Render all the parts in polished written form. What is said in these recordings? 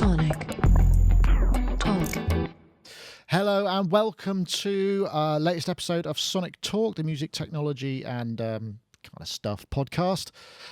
Sonic Talk. Hello and welcome to our latest episode of Sonic Talk, the music technology and kind of stuff podcast.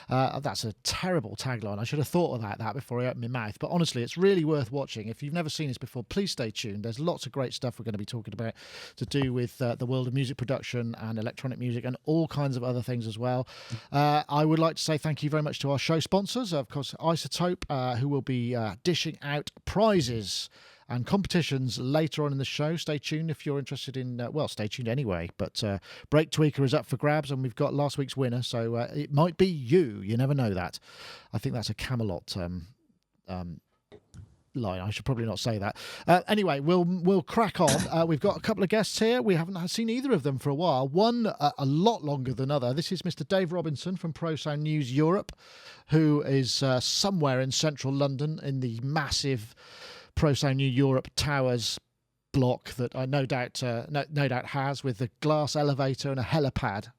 That's a terrible tagline. I should have thought about that before I opened my mouth. But honestly, it's really worth watching. If you've never seen this before, please stay tuned. There's lots of great stuff we're going to be talking about to do with the world of music production and electronic music and all kinds of other things as well. I would like to say thank you very much to our show sponsors, of course, iZotope, who will be dishing out prizes and competitions later on in the show. Stay tuned if you're interested in, stay tuned anyway. But Breaktweaker is up for grabs, and we've got last week's winner, so it might be you. You never know that. I think that's a Camelot line. I should probably not say that. Anyway, we'll crack on. We've got a couple of guests here. We haven't seen either of them for a while. One a lot longer than other. This is Mr. Dave Robinson from Pro Sound News Europe, who is somewhere in central London in the massive Pro Sound New Europe Towers block that I no doubt has, with the glass elevator and a helipad,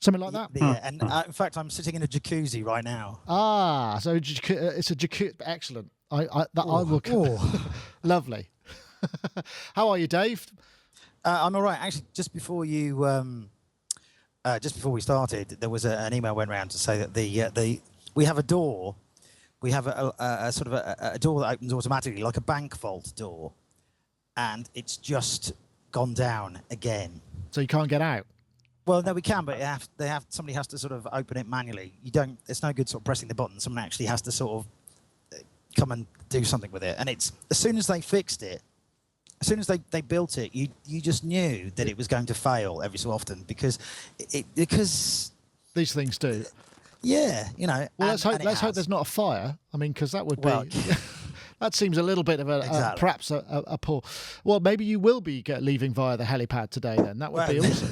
something like that. Yeah, and in fact, I'm sitting in a jacuzzi right now. Ah, so it's a jacuzzi. Excellent. I will. Lovely. How are you, Dave? I'm all right. Actually, just before we started, there was an email went around to say that we have a door. We have a sort of a door that opens automatically, like a bank vault door, and it's just gone down again. So you can't get out? Well, no, we can, but somebody has to sort of open it manually. You don't. It's no good sort of pressing the button. Someone actually has to sort of come and do something with it. And it's as soon as they fixed it, as soon as they built it, you just knew that it was going to fail every so often because these things do. Yeah, you know. Well, let's hope there's not a fire. I mean, because that would be that seems a little bit of perhaps a poor. Well, maybe you will be leaving via the helipad today. Then that would be awesome.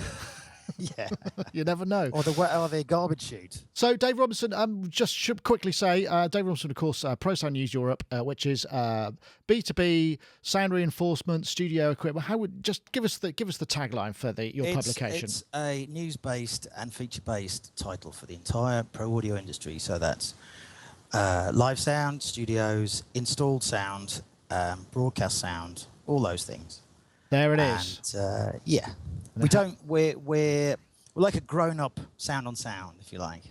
Yeah, you never know. Or the garbage chute. So, Dave Robinson, just should quickly say, Dave Robinson, of course, Pro Sound News Europe, which is B2B sound reinforcement, studio equipment. How would just give us the tagline for your publication? It's a news-based and feature-based title for the entire pro audio industry. So that's live sound, studios, installed sound, broadcast sound, all those things. There it is. Yeah. We're like a grown-up sound on sound, if you like.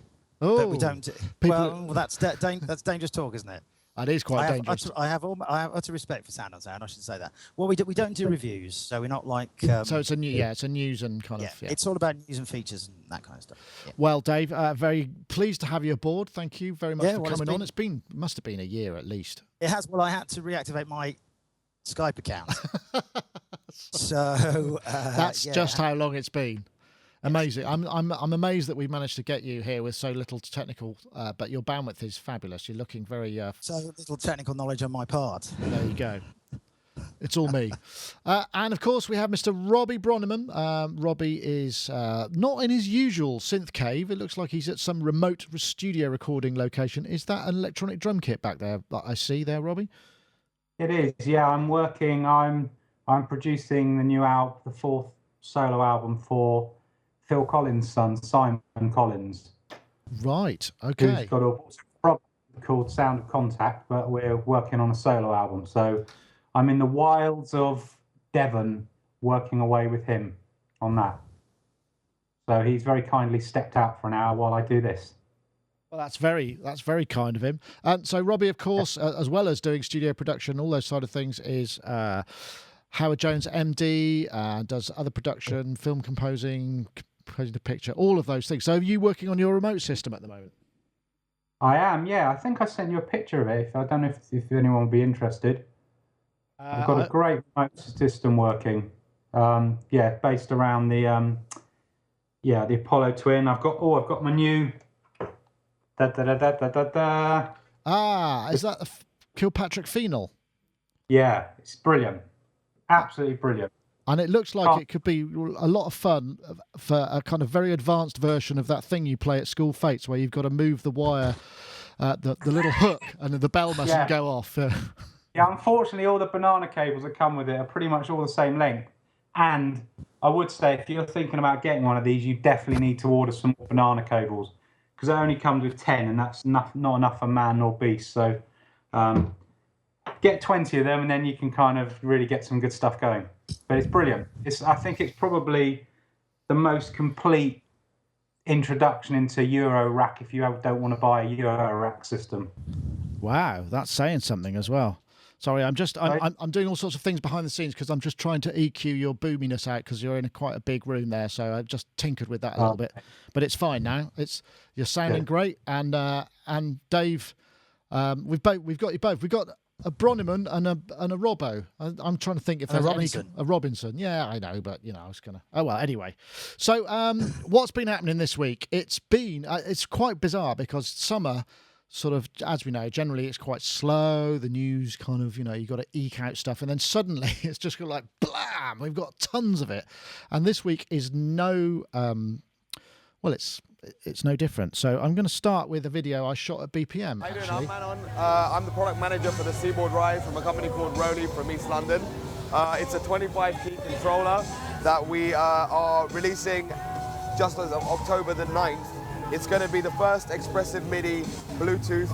Oh, but we don't. Well, that's dangerous talk, isn't it? That is quite dangerous. I have utter respect for sound on sound. I should say that. Well, we don't do reviews, so we're not like. So it's it's a news and kind of. Yeah. It's all about news and features and that kind of stuff. Yeah. Well, Dave, very pleased to have you aboard. Thank you very much for coming on. Must have been a year at least. It has. Well, I had to reactivate my Skype account. So that's just how long it's been. Amazing. I'm amazed that we managed to get you here with so little technical, but your bandwidth is fabulous. You're looking very so little technical knowledge on my part. There you go. It's all me. And of course we have Mr. Robbie Bronneman. Robbie is not in his usual synth cave. It looks like he's at some remote studio recording location. Is that an electronic drum kit back there that I see there, Robbie? It is. Yeah, I'm working. I'm producing the new album, the fourth solo album for Phil Collins' son, Simon Collins. Right, okay. Who's got a project called Sound of Contact, but we're working on a solo album. So I'm in the wilds of Devon working away with him on that. So he's very kindly stepped out for an hour while I do this. Well, that's very kind of him. And so Robbie, of course, as well as doing studio production, all those side of things, is Howard Jones MD, does other production, film composing the picture, all of those things. So are you working on your remote system at the moment? I am, yeah. I think I sent you a picture of it. I don't know if anyone would be interested. I've got a great remote system working. Based around the Apollo Twin. I've got my new is that a Kilpatrick Phenol? Yeah, it's brilliant. Absolutely brilliant. And it looks like it could be a lot of fun for a kind of very advanced version of that thing you play at school fates where you've got to move the wire, the little hook, and the bell mustn't go off. Yeah, unfortunately, all the banana cables that come with it are pretty much all the same length. And I would say if you're thinking about getting one of these, you definitely need to order some banana cables, because it only comes with 10, and that's not enough for man nor beast. So get 20 of them, and then you can kind of really get some good stuff going. But it's brilliant. I think it's probably the most complete introduction into Euro rack if you don't want to buy a Euro rack system. Wow, that's saying something as well. Sorry, I'm doing all sorts of things behind the scenes because I'm just trying to EQ your boominess out because you're in quite a big room there. So I've just tinkered with that a little bit, but it's fine now. You're sounding great, and Dave, we've got you both. We've got a Broniman and a Robbo. I'm trying to think if there's a Robinson. Yeah, I know, but I was gonna. Oh well, anyway. So what's been happening this week? It's quite bizarre because summer, sort of, as we know, generally it's quite slow. The news kind of, you got to eke out stuff, and then suddenly it's just like blam. We've got tons of it, and this week is no. Well, it's no different. So I'm going to start with a video I shot at BPM. How you doing? I'm Manon. I'm the product manager for the Seaboard ride from a company called ROLI from East London. It's a 25-key controller that we are releasing just as of October the 9th. It's going to be the first expressive MIDI Bluetooth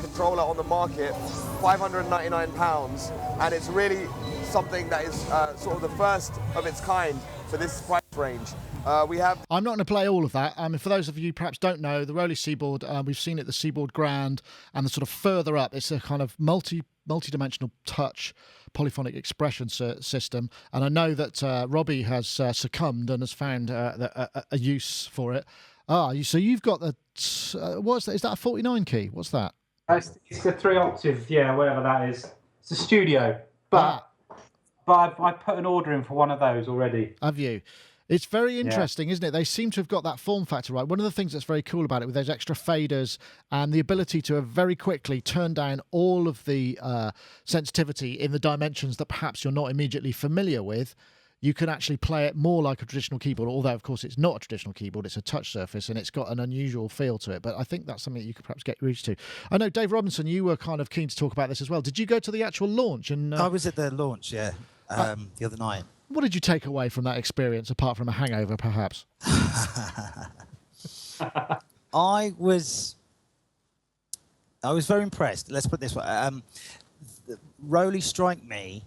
controller on the market, £599, and it's really something that is sort of the first of its kind for this price range. I'm not going to play all of that. For those of you who perhaps don't know, the ROLI Seaboard, we've seen it at the Seaboard Grand, and the sort of further up, it's a kind of multi-dimensional touch polyphonic expression system. And I know that Robbie has succumbed and has found a use for it. So you've got what's that? Is that a 49 key? What's that? It's the 3 octave, whatever that is. It's a studio, but I put an order in for one of those already. Have you? It's very interesting, isn't it? They seem to have got that form factor right. One of the things that's very cool about it, with those extra faders and the ability to very quickly turn down all of the sensitivity in the dimensions that perhaps you're not immediately familiar with, you can actually play it more like a traditional keyboard, although, of course, it's not a traditional keyboard. It's a touch surface, and it's got an unusual feel to it. But I think that's something that you could perhaps get used to. I know, Dave Robinson, you were kind of keen to talk about this as well. Did you go to the actual launch? I was at the launch, the other night. What did you take away from that experience, apart from a hangover, perhaps? I was very impressed. Let's put it this way. ROLI strike me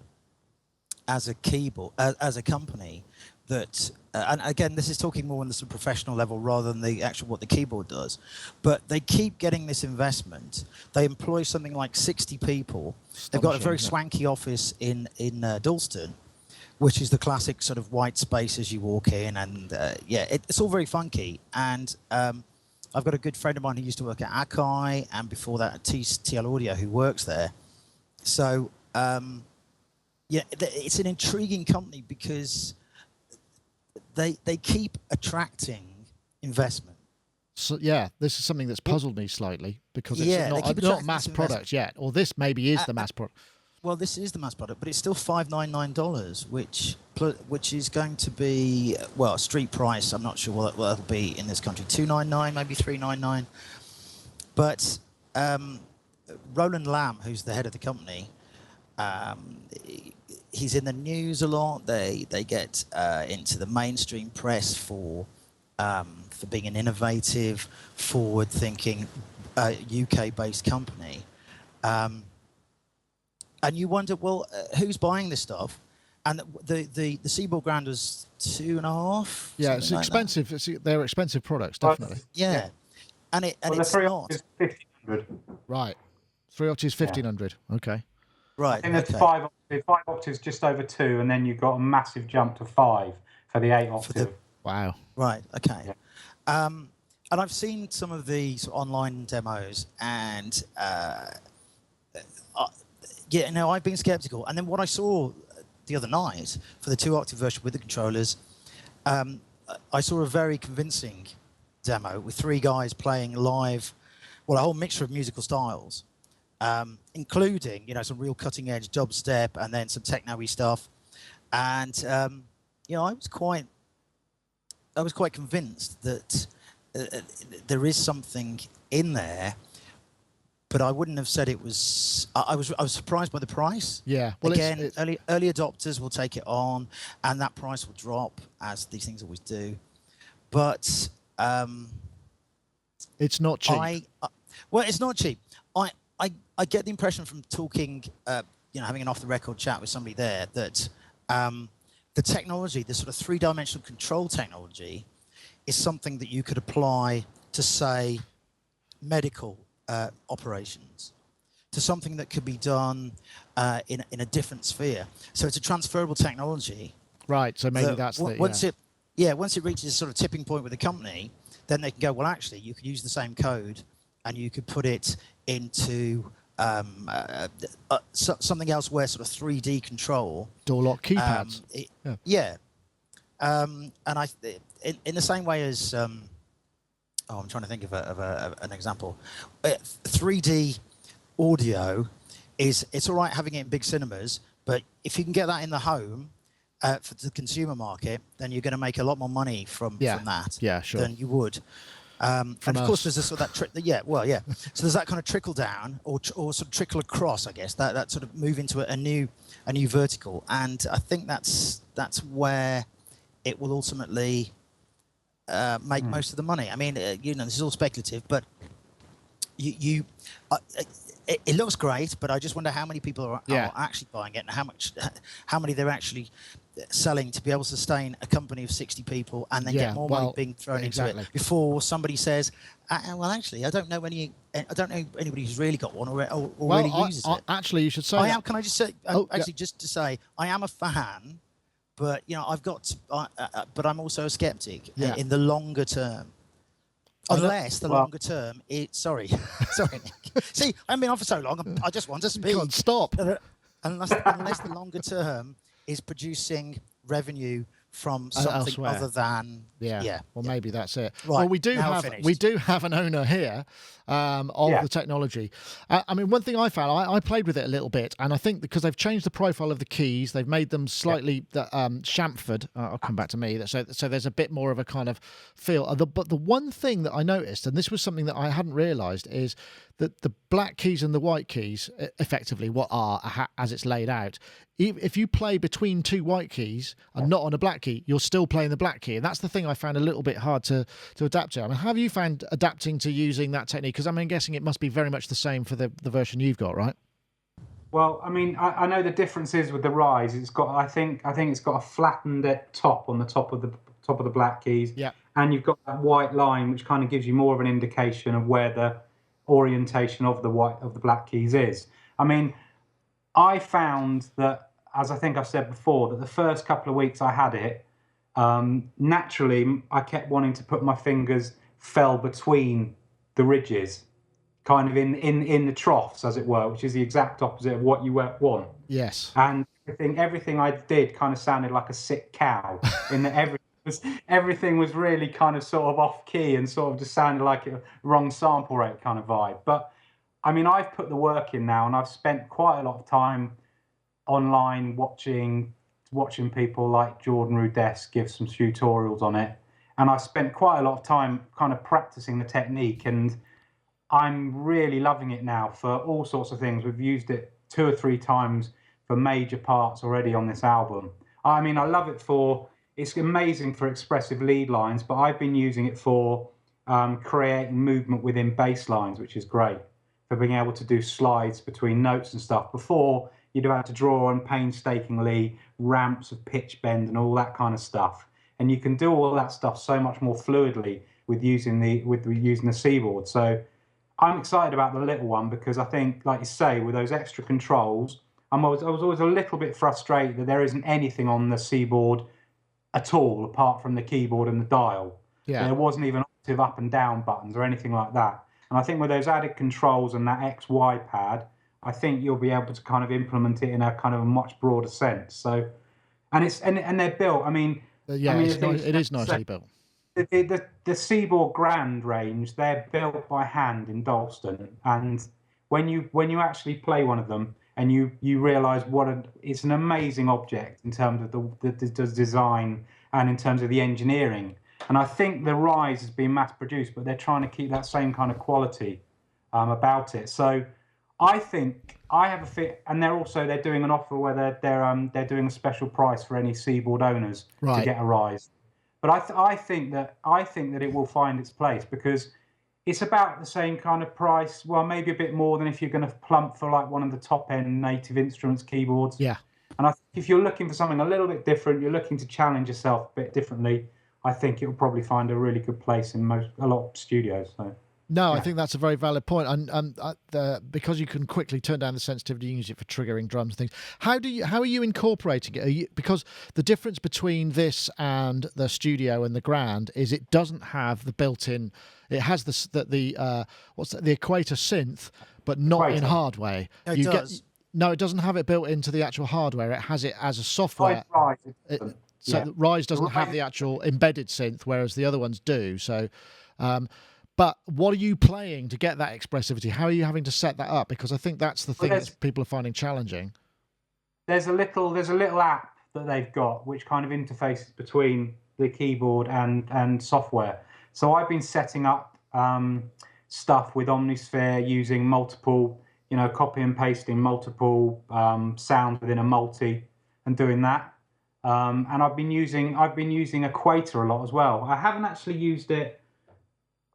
as a keyboard, as a company that, and again, this is talking more on the sort of professional level rather than the actual what the keyboard does, but they keep getting this investment. They employ something like 60 people. They've got a very swanky office in Dalston, which is the classic sort of white space as you walk in, and it's all very funky. And I've got a good friend of mine who used to work at Akai, and before that at TL Audio, who works there. So it's an intriguing company because they keep attracting investment. So this is something that's puzzled me slightly because it's not mass product yet, or this maybe is the mass product. Well, this is the mass product, but it's still $599, which is going to be, a street price. I'm not sure what that'll be in this country. $299, maybe $399. But Roland Lamb, who's the head of the company, he's in the news a lot. They get into the mainstream press for being an innovative, forward-thinking, UK-based company. And you wonder, who's buying this stuff? And the Seaboard Grand was 2.5. Yeah, it's expensive. They're expensive products, definitely. Yeah, and it's the 3 not. octaves, 1,500. Right, 3 octaves, 1,500. Okay. Right. And there's 5 octaves, just over 2, and then you've got a massive jump to 5 for the 8 octave. Wow. Right. Okay. Yeah. And I've seen some of the sort of online demos, and I've been skeptical. And then what I saw the other night for the 2 octave version with the controllers, I saw a very convincing demo with 3 guys playing live, a whole mixture of musical styles, including some real cutting edge dubstep and then some techno-y stuff. And I was quite convinced that there is something in there. But I wouldn't have said it was. I was surprised by the price. Yeah. Well, again, early adopters will take it on, and that price will drop, as these things always do. But it's not cheap. It's not cheap. I get the impression from talking, having an off-the-record chat with somebody there that the technology, the sort of three-dimensional control technology, is something that you could apply to, say, medical operations, to something that could be done in a different sphere. So it's a transferable technology. Right. So maybe that's once it reaches a sort of tipping point with a company, then they can go, well, actually, you could use the same code and you could put it into something else where sort of 3D control. Door lock keypads. And in the same way as, I'm trying to think of an example. 3D audio it's all right having it in big cinemas, but if you can get that in the home for the consumer market, then you're going to make a lot more money from that than you would. And of course, there's this sort of that So there's that kind of trickle down or sort of trickle across, I guess. That sort of move into a new vertical, and I think that's where it will ultimately make most of the money. I mean, this is all speculative, but it looks great, but I just wonder how many people are actually buying it, and how many they're actually selling to be able to sustain a company of 60 people and then get more money being thrown into it before somebody says, well, actually, I don't know anybody who's really got one or really uses it. Actually, you should say. Can I just say? Just to say, I am a fan, but but I'm also a skeptic in the longer term. Unless the longer term sorry, Nick. See, I've been on for so long. I just want to speak. Can't stop. Unless the longer term is producing revenue from something elsewhere. Other than maybe that's it. Right, well, we do have an owner here of the technology. I mean, one thing I found, I played with it a little bit, and I think because they've changed the profile of the keys, they've made them slightly chamfered. I'll come back to me. So there's a bit more of a kind of feel. But the one thing that I noticed, and this was something that I hadn't realised, is that the black keys and the white keys, effectively what are as it's laid out, if you play between two white keys and not on a black key, you're still playing the black key. And that's the thing I found a little bit hard to adapt to. I mean, have you found adapting to using that technique? Because I'm guessing it must be very much the same for the version you've got, right? Well, I mean, I know the difference is with the Rise. It's got, I think it's got a flattened top on the top of the black keys. Yeah. And you've got that white line, which kind of gives you more of an indication of where the orientation of the black keys is. I mean, I found that, as I think I've said before, that the first couple of weeks I had it, naturally I kept wanting to put my fingers fell between the ridges, kind of in the troughs, as it were, which is the exact opposite of what you want. Yes. And everything I did kind of sounded like a sick cow, in that everything was really kind of sort of off key and sort of just sounded like a wrong sample rate kind of vibe. But I mean, I've put the work in now, and I've spent quite a lot of time online watching people like Jordan Rudess give some tutorials on it, and I spent quite a lot of time kind of practicing the technique, and I'm really loving it now for all sorts of things. We've used it 2 or 3 times for major parts already on this album. I mean, I love it it's amazing for expressive lead lines, but I've been using it for creating movement within bass lines, which is great, for being able to do slides between notes and stuff. Before, you'd have had to draw on painstakingly ramps of pitch bend and all that kind of stuff. And you can do all that stuff so much more fluidly with using the Seaboard. So I'm excited about the little one, because I think, like you say, with those extra controls, I was always a little bit frustrated that there isn't anything on the Seaboard at all apart from the keyboard and the dial. Yeah. There wasn't even octave up and down buttons or anything like that. And I think with those added controls and that XY pad, I think you'll be able to kind of implement it in a kind of a much broader sense. So, and they're built. I mean, it is nicely built. The Seaboard Grand range, they're built by hand in Dalston, and when you actually play one of them and you realise it's an amazing object in terms of the design and in terms of the engineering. And I think the Rise has been mass produced, but they're trying to keep that same kind of quality about it. So I think I have a fit, and they're doing an offer where they're doing a special price for any Seaboard owners to get a Rise. But I think that it will find its place, because It's about the same kind of price. Well, maybe a bit more than if you're going to plump for like one of the top end Native Instruments keyboards. Yeah. And I think if you're looking for something a little bit different, you're looking to challenge yourself a bit differently, I think it will probably find a really good place in a lot of studios. So. No, Yeah. I think that's a very valid point, and because you can quickly turn down the sensitivity, and use it for triggering drums and things. How are you incorporating it? Because the difference between this and the Studio and the Grand is it doesn't have the built-in. It has the Equator synth, but not in Equator. hardware. No, it does. No, it doesn't have it built into the actual hardware. It has it as a software. Right. So Rise doesn't have the actual embedded synth, whereas the other ones do. So. But what are you playing to get that expressivity? How are you having to set that up? Because I think that's the thing that people are finding challenging. There's a little app that they've got which kind of interfaces between the keyboard and software. So I've been setting up stuff with Omnisphere using multiple, copy and pasting multiple sounds within a multi and doing that. And I've been using Equator a lot as well. I haven't actually used it.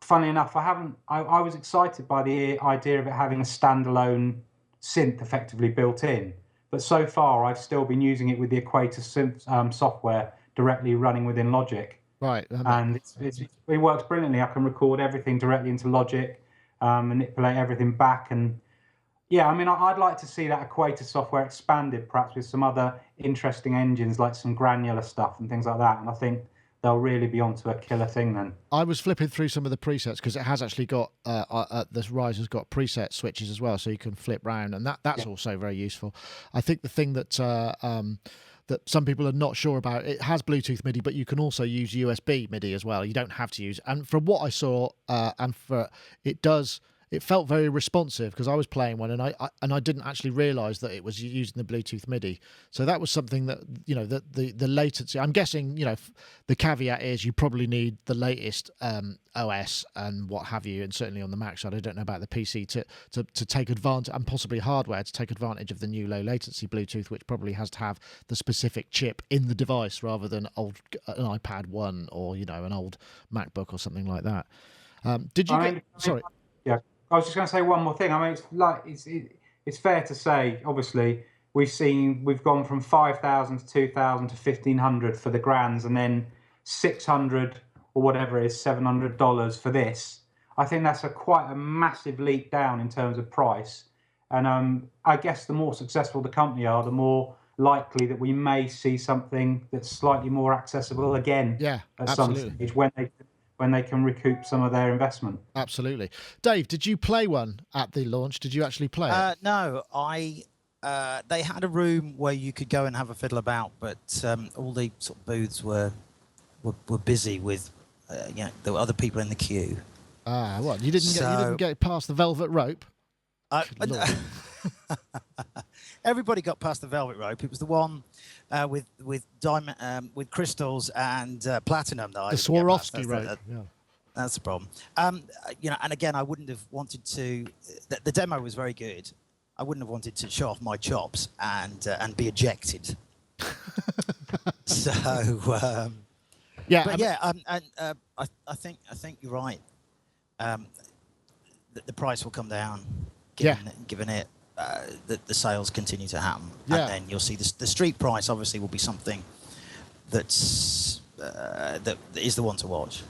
Funny enough, I was excited by the idea of it having a standalone synth effectively built in. But so far, I've still been using it with the Equator synth software directly running within Logic. Right. And it works brilliantly. I can record everything directly into Logic, manipulate everything back. And yeah, I mean, I'd like to see that Equator software expanded perhaps with some other interesting engines like some granular stuff and things like that. And I think they'll really be onto a killer thing then. I was flipping through some of the presets because it has actually got this Rise has got preset switches as well, so you can flip round, and that's also very useful. I think the thing that that some people are not sure about, it has Bluetooth MIDI, but you can also use USB MIDI as well. You don't have to use, and from what I saw, it felt very responsive because I was playing one and I didn't actually realise that it was using the Bluetooth MIDI. So that was something that that the latency. I'm guessing the caveat is you probably need the latest OS and what have you, and certainly on the Mac side, I don't know about the PC to take advantage, and possibly hardware to take advantage of the new low latency Bluetooth, which probably has to have the specific chip in the device rather than an iPad 1 or an old MacBook or something like that. Did you sorry? Yeah. I was just going to say one more thing. I mean, it's fair to say, obviously, we've gone from 5,000 to 2,000 to 1,500 for the Grands, and then 600 or whatever it is, $700 for this. I think that's quite a massive leap down in terms of price. And I guess the more successful the company are, the more likely that we may see something that's slightly more accessible again. Yeah, at absolutely. some stage when they can recoup some of their investment. Absolutely. Dave, did you play one at the launch? Did you actually play it? No, they had a room where you could go and have a fiddle about, but all the sort of booths were busy with there were other people in the queue. What? You didn't get past the velvet rope? Everybody got past the velvet rope. It was the one with diamond, with crystals and platinum that I the Swarovski rope. That's the problem. And again, I wouldn't have wanted to. The demo was very good. I wouldn't have wanted to show off my chops and be ejected. So I think you're right. The price will come down. Given it. The sales continue to happen, and then you'll see the street price obviously will be something that is the one to watch,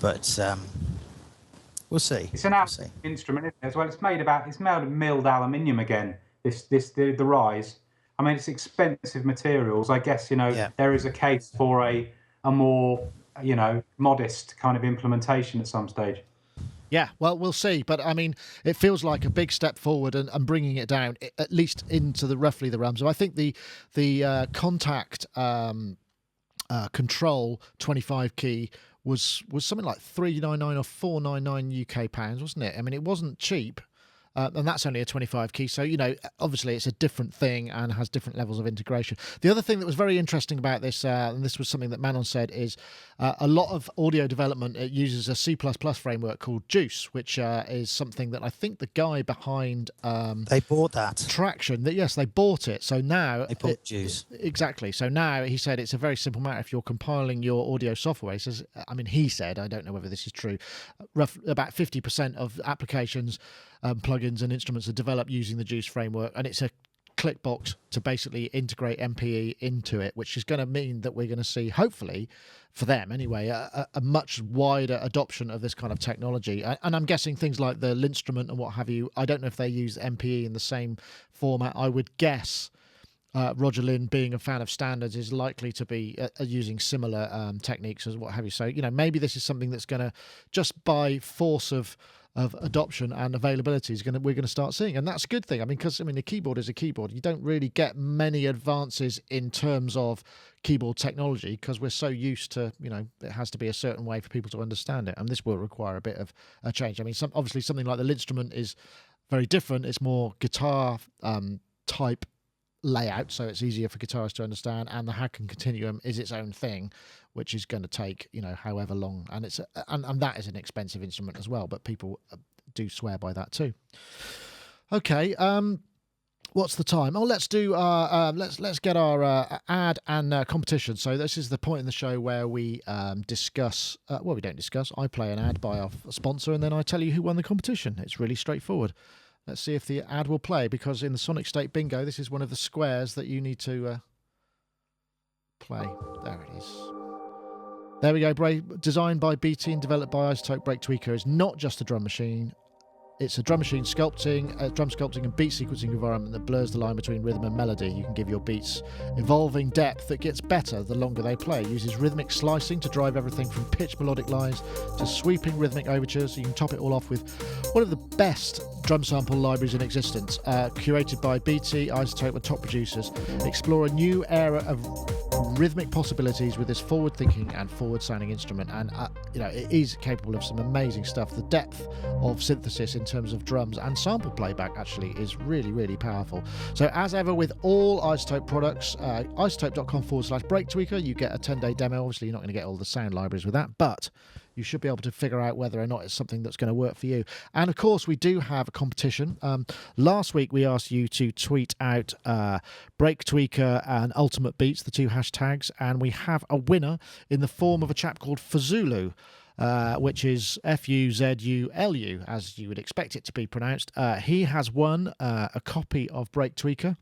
but we'll see. It's an instrument, isn't it, as well. It's made of milled aluminium again. The Rise. I mean, it's expensive materials. I guess there is a case for a more modest kind of implementation at some stage. Yeah, well, we'll see. But, I mean, it feels like a big step forward and bringing it down, at least into roughly the realms. So I think the Contact Control 25 key was something like $399 or $499 UK pounds, wasn't it? I mean, it wasn't cheap. and that's only a 25 key. So, obviously it's a different thing and has different levels of integration. The other thing that was very interesting about this, and this was something that Manon said, is a lot of audio development, it uses a C++ framework called Juice, which is something that I think the guy behind they bought that Traction, yes, they bought it. So now they bought Juice. Exactly. So now he said it's a very simple matter. If you're compiling your audio software, he said, I don't know whether this is true, about 50% of applications, plugins and instruments are developed using the Juice framework, and it's a click box to basically integrate MPE into it, which is going to mean that we're going to see, hopefully, for them anyway, a much wider adoption of this kind of technology. And I'm guessing things like the Linstrument and what have you, I don't know if they use MPE in the same format. I would guess Roger Lynn, being a fan of standards, is likely to be using similar techniques as what have you. So, maybe this is something that's going to, just by force of adoption and availability, we're going to start seeing, and that's a good thing. Because a keyboard is a keyboard. You don't really get many advances in terms of keyboard technology because we're so used to, it has to be a certain way for people to understand it, and this will require a bit of a change. Obviously something like the Linstrument is very different. It's more guitar type layout, so it's easier for guitarists to understand, and the Haken Continuum is its own thing, which is going to take however long, and it's and that is an expensive instrument as well, but people do swear by that too. Okay, what's the time? Let's do let's get our ad and competition. So this is the point in the show where we discuss, we don't discuss, I play an ad by our sponsor and then I tell you who won the competition. It's really straightforward. Let's see if the ad will play, because in the Sonic State Bingo, this is one of the squares that you need to play. There it is. There we go. Designed by BT and developed by iZotope, Breaktweaker is not just a drum machine. It's a drum machine drum sculpting and beat sequencing environment that blurs the line between rhythm and melody. You can give your beats evolving depth that gets better the longer they play. It uses rhythmic slicing to drive everything from pitch melodic lines to sweeping rhythmic overtures. So you can top it all off with one of the best drum sample libraries in existence, curated by BT, iZotope and top producers. Explore a new era of rhythmic possibilities with this forward-thinking and forward-sounding instrument, and it is capable of some amazing stuff. The depth of synthesis in terms of drums and sample playback actually is really, really powerful. So as ever with all iZotope products, iZotope.com/Breaktweaker, you get a 10-day demo. Obviously you're not going to get all the sound libraries with that, but you should be able to figure out whether or not it's something that's going to work for you. And of course, we do have a competition. Last week, we asked you to tweet out Breaktweaker and Ultimate Beats, the two hashtags, and we have a winner in the form of a chap called Fuzulu, which is Fuzulu, as you would expect it to be pronounced. He has won a copy of Breaktweaker.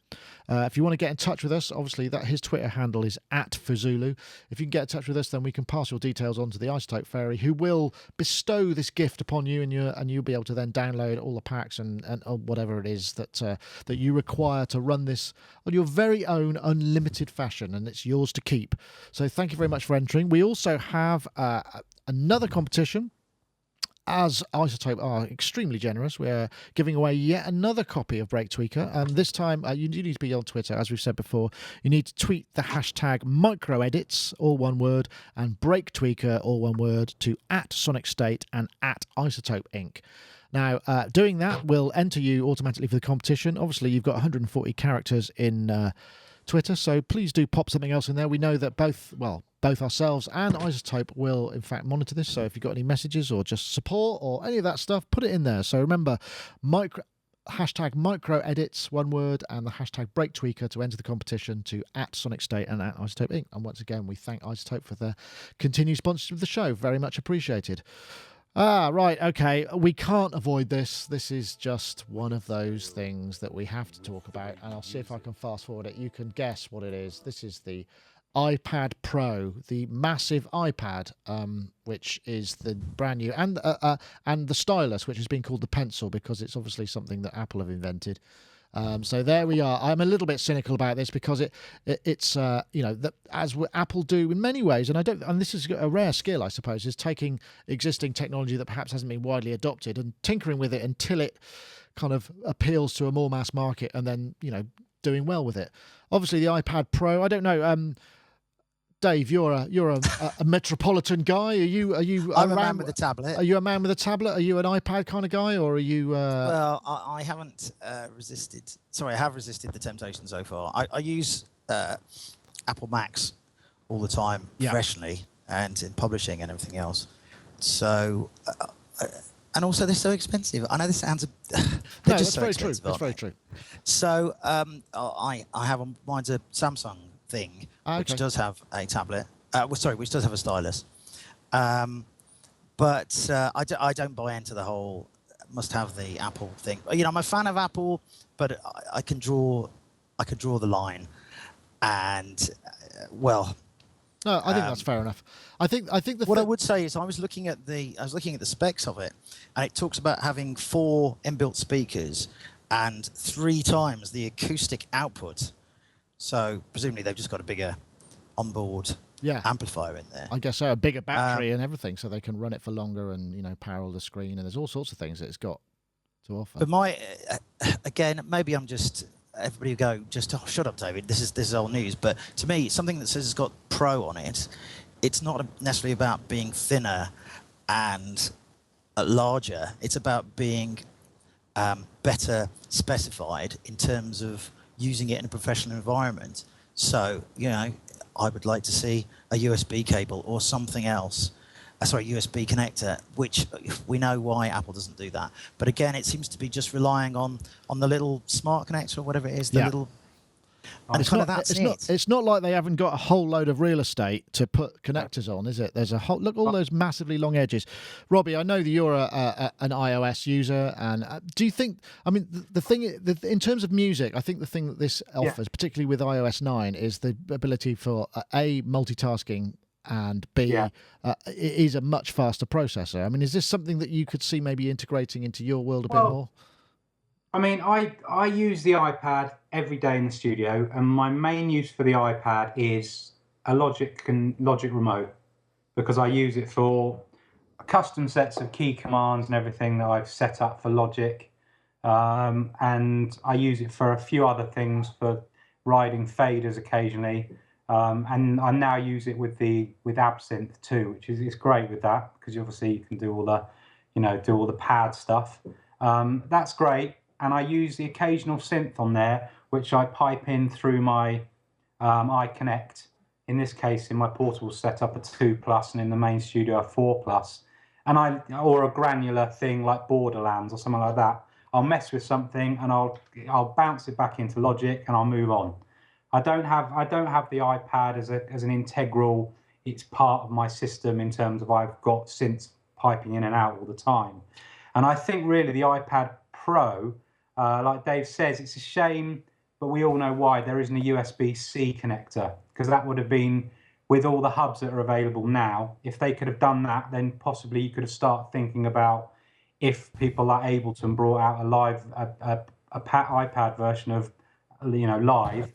If you want to get in touch with us, obviously his Twitter handle is @Fuzulu. If you can get in touch with us, then we can pass your details on to the iZotope Fairy, who will bestow this gift upon you, and you'll be able to then download all the packs and whatever it is that you require to run this on your very own unlimited fashion, and it's yours to keep. So thank you very much for entering. We also have another competition. As iZotope are extremely generous, we're giving away yet another copy of Breaktweaker, and this time you need to be on Twitter, as we've said before. You need to tweet the hashtag microedits, all one word, and Breaktweaker, all one word, to @SonicState and @iZotope Inc. Now, doing that will enter you automatically for the competition. Obviously, you've got 140 characters in Twitter, so please do pop something else in there. We know that both ourselves and iZotope will in fact monitor this, so if you've got any messages or just support or any of that stuff, put it in there. So remember, hashtag microedits, one word, and the hashtag Breaktweaker to enter the competition to @SonicState and @iZotope Inc. And once again, we thank iZotope for their continued sponsorship of the show. Very much appreciated. Right, okay, we can't avoid this. This is just one of those things that we have to talk about, and I'll see if I can fast forward it. You can guess what it is. This is the iPad Pro, the massive iPad, which is the brand new, and the stylus, which has been called the pencil because it's obviously something that Apple have invented. So there we are. I'm a little bit cynical about this because it's as Apple do in many ways, and this is a rare skill, I suppose, is taking existing technology that perhaps hasn't been widely adopted and tinkering with it until it kind of appeals to a more mass market, and then doing well with it. Obviously, the iPad Pro, I don't know. Dave, you're a metropolitan guy. I'm a man with a tablet. Are you a man with a tablet? Are you an iPad kind of guy, or are you? Well, I haven't resisted. Sorry, I have resisted the temptation so far. I use Apple Macs all the time professionally and in publishing and everything else. So, and also they're so expensive. I know this sounds. No, that's very true. That's very true. So I have mine's a Samsung thing, which does have a tablet. Which does have a stylus. But I don't buy into the whole must have the Apple thing. You know, I'm a fan of Apple, but I can draw the line, and well. No, I think that's fair enough. I think what I would say is I was looking at the specs of it, and it talks about having 4 inbuilt speakers and 3 times the acoustic output. So presumably they've just got a bigger onboard amplifier in there. I guess so, a bigger battery and everything, so they can run it for longer and power all the screen, and there's all sorts of things that it's got to offer. But again, maybe I'm just. Everybody will go, shut up, David. This is old news. But to me, something that says it's got Pro on it, it's not necessarily about being thinner and larger. It's about being better specified in terms of using it in a professional environment. So, I would like to see a USB cable or something else. USB connector, which we know why Apple doesn't do that. But again, it seems to be just relying on the little smart connector or whatever it is, the little. And it's not like they haven't got a whole load of real estate to put connectors on, is it? There's a whole all those massively long edges. Robbie, I know that you're an iOS user, and do you think? I mean, the thing in terms of music, I think the thing that this offers, particularly with iOS 9, is the ability for multitasking. And B, it is a much faster processor. I mean, is this something that you could see maybe integrating into your world a bit more? I mean, I use the iPad every day in the studio, and my main use for the iPad is a Logic remote, because I use it for custom sets of key commands and everything that I've set up for Logic, and I use it for a few other things, for riding faders occasionally. And I now use it with Absinthe too, which is great with that, because obviously you can do all the pad stuff. That's great, and I use the occasional synth on there, which I pipe in through my iConnect. In this case, in my portable setup, a 2+, and in the main studio, a 4+, or a granular thing like Borderlands or something like that. I'll mess with something and I'll bounce it back into Logic and I'll move on. I don't have the iPad as an integral. It's part of my system in terms of I've got synths piping in and out all the time. And I think really the iPad Pro, like Dave says, it's a shame, but we all know why there isn't a USB-C connector, because that would have been, with all the hubs that are available now, if they could have done that, then possibly you could have started thinking about, if people like Ableton brought out a iPad version of Live,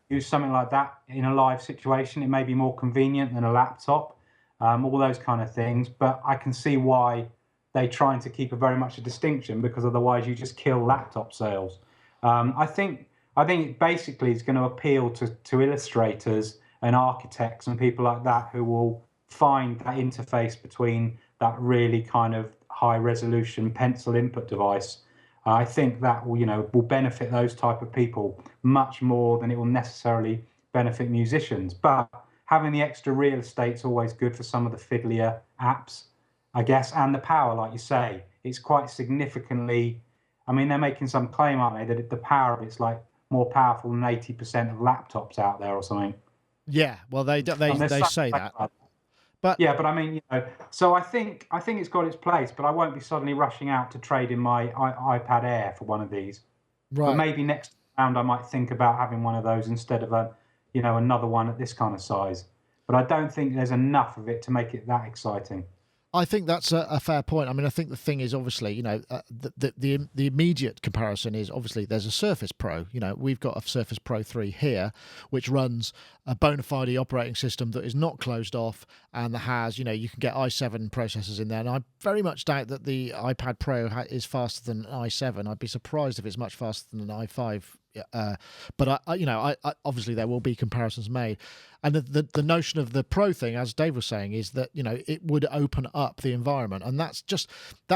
use something like that in a live situation. It may be more convenient than a laptop, all those kind of things. But I can see why they're trying to keep very much a distinction, because otherwise you just kill laptop sales. I think it basically is going to appeal to illustrators and architects and people like that, who will find that interface between that really kind of high resolution pencil input device. I think that will benefit those type of people much more than it will necessarily benefit musicians. But having the extra real estate is always good for some of the fiddlier apps, I guess. And the power, like you say, it's quite significantly. I mean, they're making some claim, aren't they, that the power of it's like more powerful than 80% of laptops out there or something. Yeah, well, they say that. But I mean, so I think it's got its place, but I won't be suddenly rushing out to trade in my iPad Air for one of these. Right. But maybe next round I might think about having one of those instead of another one at this kind of size. But I don't think there's enough of it to make it that exciting. I think that's a fair point. I mean, I think the thing is, obviously, the immediate comparison is, obviously, there's a Surface Pro. We've got a Surface Pro 3 here, which runs a bona fide operating system that is not closed off and that has, you can get i7 processors in there. And I very much doubt that the iPad Pro is faster than an i7. I'd be surprised if it's much faster than an i5 But I obviously there will be comparisons made, and the notion of the Pro thing, as Dave was saying, is that it would open up the environment, and that's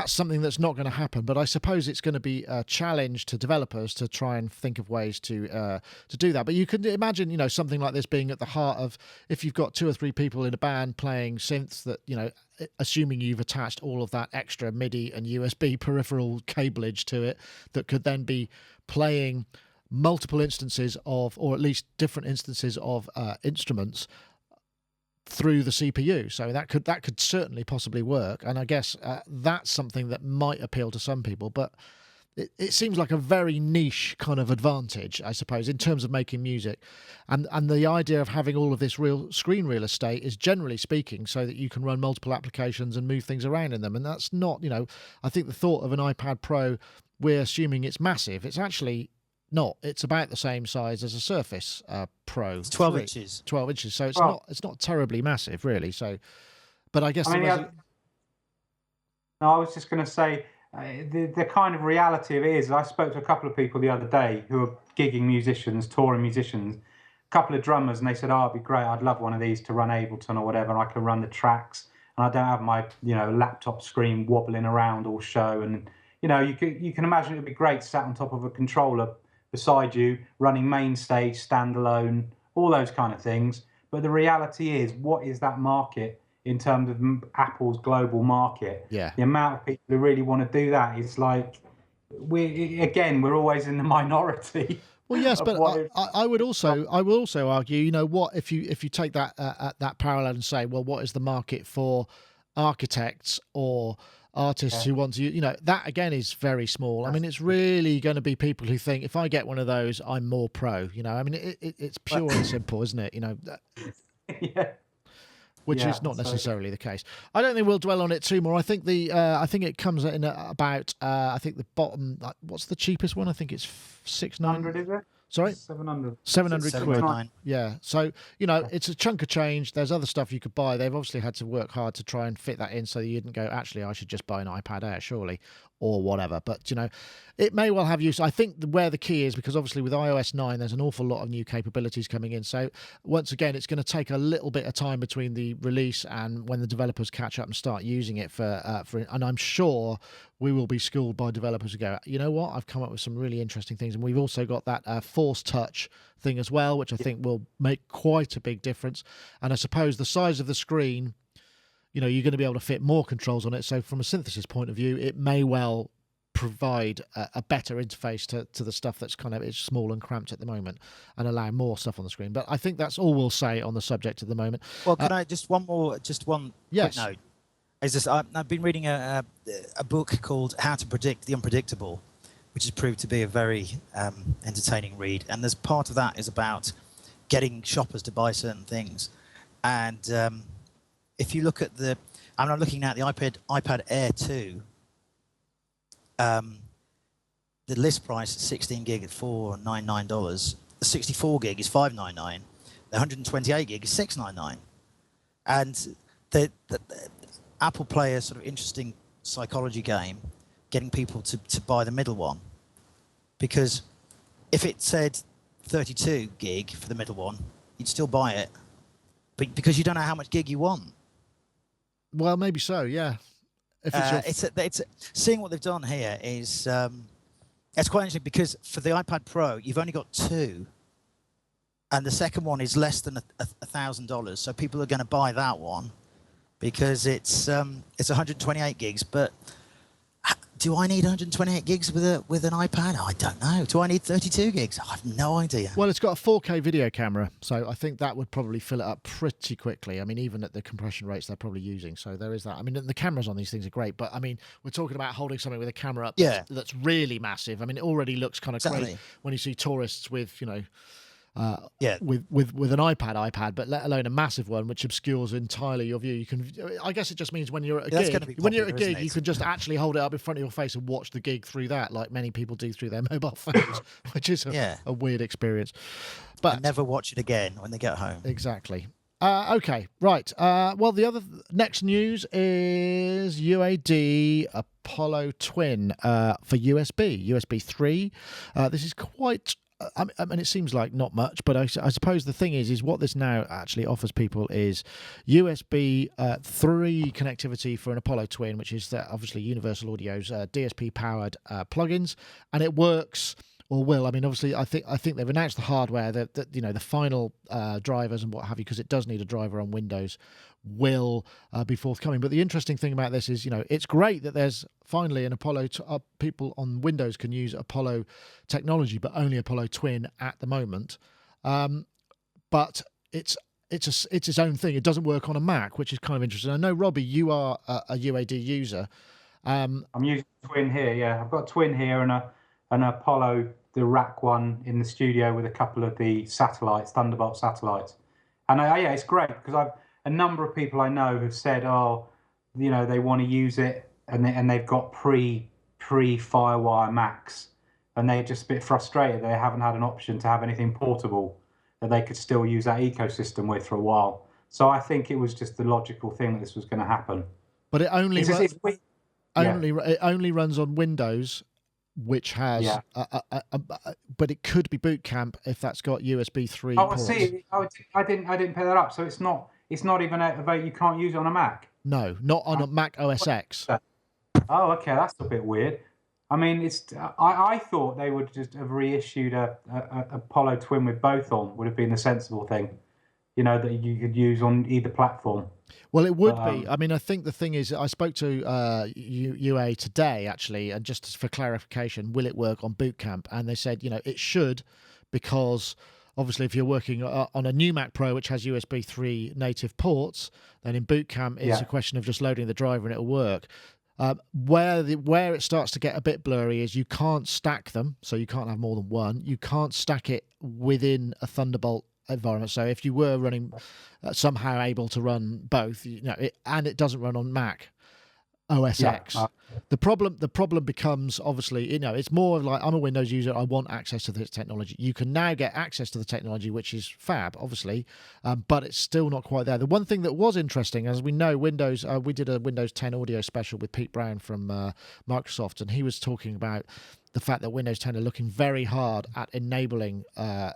something that's not going to happen. But I suppose it's going to be a challenge to developers to try and think of ways to do that. But you could imagine something like this being at the heart of, if you've got 2 or 3 people in a band playing synths that assuming you've attached all of that extra MIDI and USB peripheral cableage to it, that could then be playing multiple instances of, or at least different instances of instruments through the CPU. So that could certainly possibly work, and I guess that's something that might appeal to some people, but it seems like a very niche kind of advantage, I suppose, in terms of making music. And the idea of having all of this real screen real estate is, generally speaking, so that you can run multiple applications and move things around in them. And that's not, I think the thought of an iPad Pro, we're assuming it's massive. It's actually not. It's about the same size as a Surface Pro. It's 12 inches. 12 inches. So it's not terribly massive, really. So, but I guess... No, I was just going to say... the kind of reality of it is, I spoke to a couple of people the other day who are gigging musicians, touring musicians, a couple of drummers, and they said, it'd be great, I'd love one of these to run Ableton or whatever, and I can run the tracks, and I don't have my laptop screen wobbling around all show. And you can imagine it would be great sat on top of a controller beside you, running main stage, standalone, all those kind of things. But the reality is, what is that market in terms of Apple's global market? Yeah. The amount of people who really want to do that is like, we're always in the minority. Well, yes, but I will also argue, what if you take that parallel and say, well, what is the market for architects or artists who want to, that again is very small. I mean, it's really going to be people who think, if I get one of those, I'm more pro. I mean, it's pure and simple, isn't it? Yeah. Which is not necessarily the case. I don't think we'll dwell on it too more. I think it comes in about I think the bottom. What's the cheapest one? I think it's 600. Is it? Sorry, 700. 700 quid. 799. Yeah. So it's a chunk of change. There's other stuff you could buy. They've obviously had to work hard to try and fit that in, so you didn't go, actually, I should just buy an iPad Air, surely, or whatever. But it may well have use. I think where the key is, because obviously with iOS 9, there's an awful lot of new capabilities coming in. So once again, it's going to take a little bit of time between the release and when the developers catch up and start using it for and I'm sure we will be schooled by developers who go, you know what, I've come up with some really interesting things. And we've also got that Force Touch thing as well, which I think will make quite a big difference. And I suppose the size of the screen, you're going to be able to fit more controls on it. So from a synthesis point of view, it may well provide a better interface to the stuff that's it's small and cramped at the moment, and allow more stuff on the screen. But I think that's all we'll say on the subject at the moment. Well, can I just one yes. quick note? Is this? I've been reading a book called How to Predict the Unpredictable, which has proved to be a very entertaining read. And there's part of that is about getting shoppers to buy certain things. And if you look at I'm looking at the iPad Air 2. The list price is 16 gig at $499. The 64 gig is $599. The 128 gig is $699. And the Apple play a sort of interesting psychology game, getting people to buy the middle one. Because if it said 32 gig for the middle one, you'd still buy it. But because you don't know how much gig you want. Well, maybe so, yeah. It's seeing what they've done here is it's quite interesting, because for the iPad Pro you've only got 2, and the second one is less than $1,000. So people are going to buy that one because it's 128 gigs. But do I need 128 gigs with an iPad? I don't know. Do I need 32 gigs? I have no idea. Well, it's got a 4K video camera, so I think that would probably fill it up pretty quickly. I mean, even at the compression rates they're probably using. So there is that. I mean, the cameras on these things are great, but I mean, we're talking about holding something with a camera up that's really massive. I mean, it already looks kind of great when you see tourists with, with an iPad, but let alone a massive one which obscures entirely your view. I guess it just means when you're at a gig, you can just actually hold it up in front of your face and watch the gig through that, like many people do through their mobile phones, which is a weird experience. But and never watch it again when they get home. Exactly. Okay, right. Well, the other next news is UAD Apollo Twin for USB 3. This is quite I mean, it seems like not much, but I suppose the thing is what this now actually offers people is USB 3 connectivity for an Apollo Twin, which is obviously Universal Audio's DSP powered plugins, and it works. Or will. I mean, obviously, I think they've announced the hardware that the final drivers and what have you, because it does need a driver on Windows, will be forthcoming. But the interesting thing about this is, it's great that there's finally an Apollo. People on Windows can use Apollo technology, but only Apollo Twin at the moment. But it's its own thing. It doesn't work on a Mac, which is kind of interesting. I know, Robbie, you are a UAD user. I'm using Twin here. Yeah, I've got Twin here and an Apollo, the rack one in the studio with a couple of the satellites, Thunderbolt satellites. And yeah, it's great because a number of people I know have said, they want to use it and they've got pre-Firewire Macs and they're just a bit frustrated they haven't had an option to have anything portable that they could still use that ecosystem with for a while. So I think it was just the logical thing that this was going to happen. But it only runs on Windows, which has, but it could be Boot Camp if that's got USB 3. Oh, ports. I see. I didn't pick that up. So it's not even you can't use it on a Mac. No, not on a Mac OS X. Oh, okay, that's a bit weird. I mean, I thought they would just have reissued a Apollo Twin with both on. Would have been the sensible thing, that you could use on either platform. Well, it would be. I mean, I think the thing is, I spoke to UA today, actually, and just for clarification, will it work on Boot Camp? And they said, it should, because obviously if you're working on a new Mac Pro, which has USB 3 native ports, then in Boot Camp, it's a question of just loading the driver and it'll work. Where it starts to get a bit blurry is you can't stack them, so you can't have more than one. You can't stack it within a Thunderbolt environment. So if you were running somehow able to run both, and it doesn't run on Mac OS X, the problem becomes, obviously, it's more like, I'm a Windows user, I want access to this technology. You can now get access to the technology, which is fab, obviously, but it's still not quite there. The one thing that was interesting, as we know, Windows, we did a Windows 10 audio special with Pete Brown from Microsoft, and he was talking about the fact that Windows 10 are looking very hard at enabling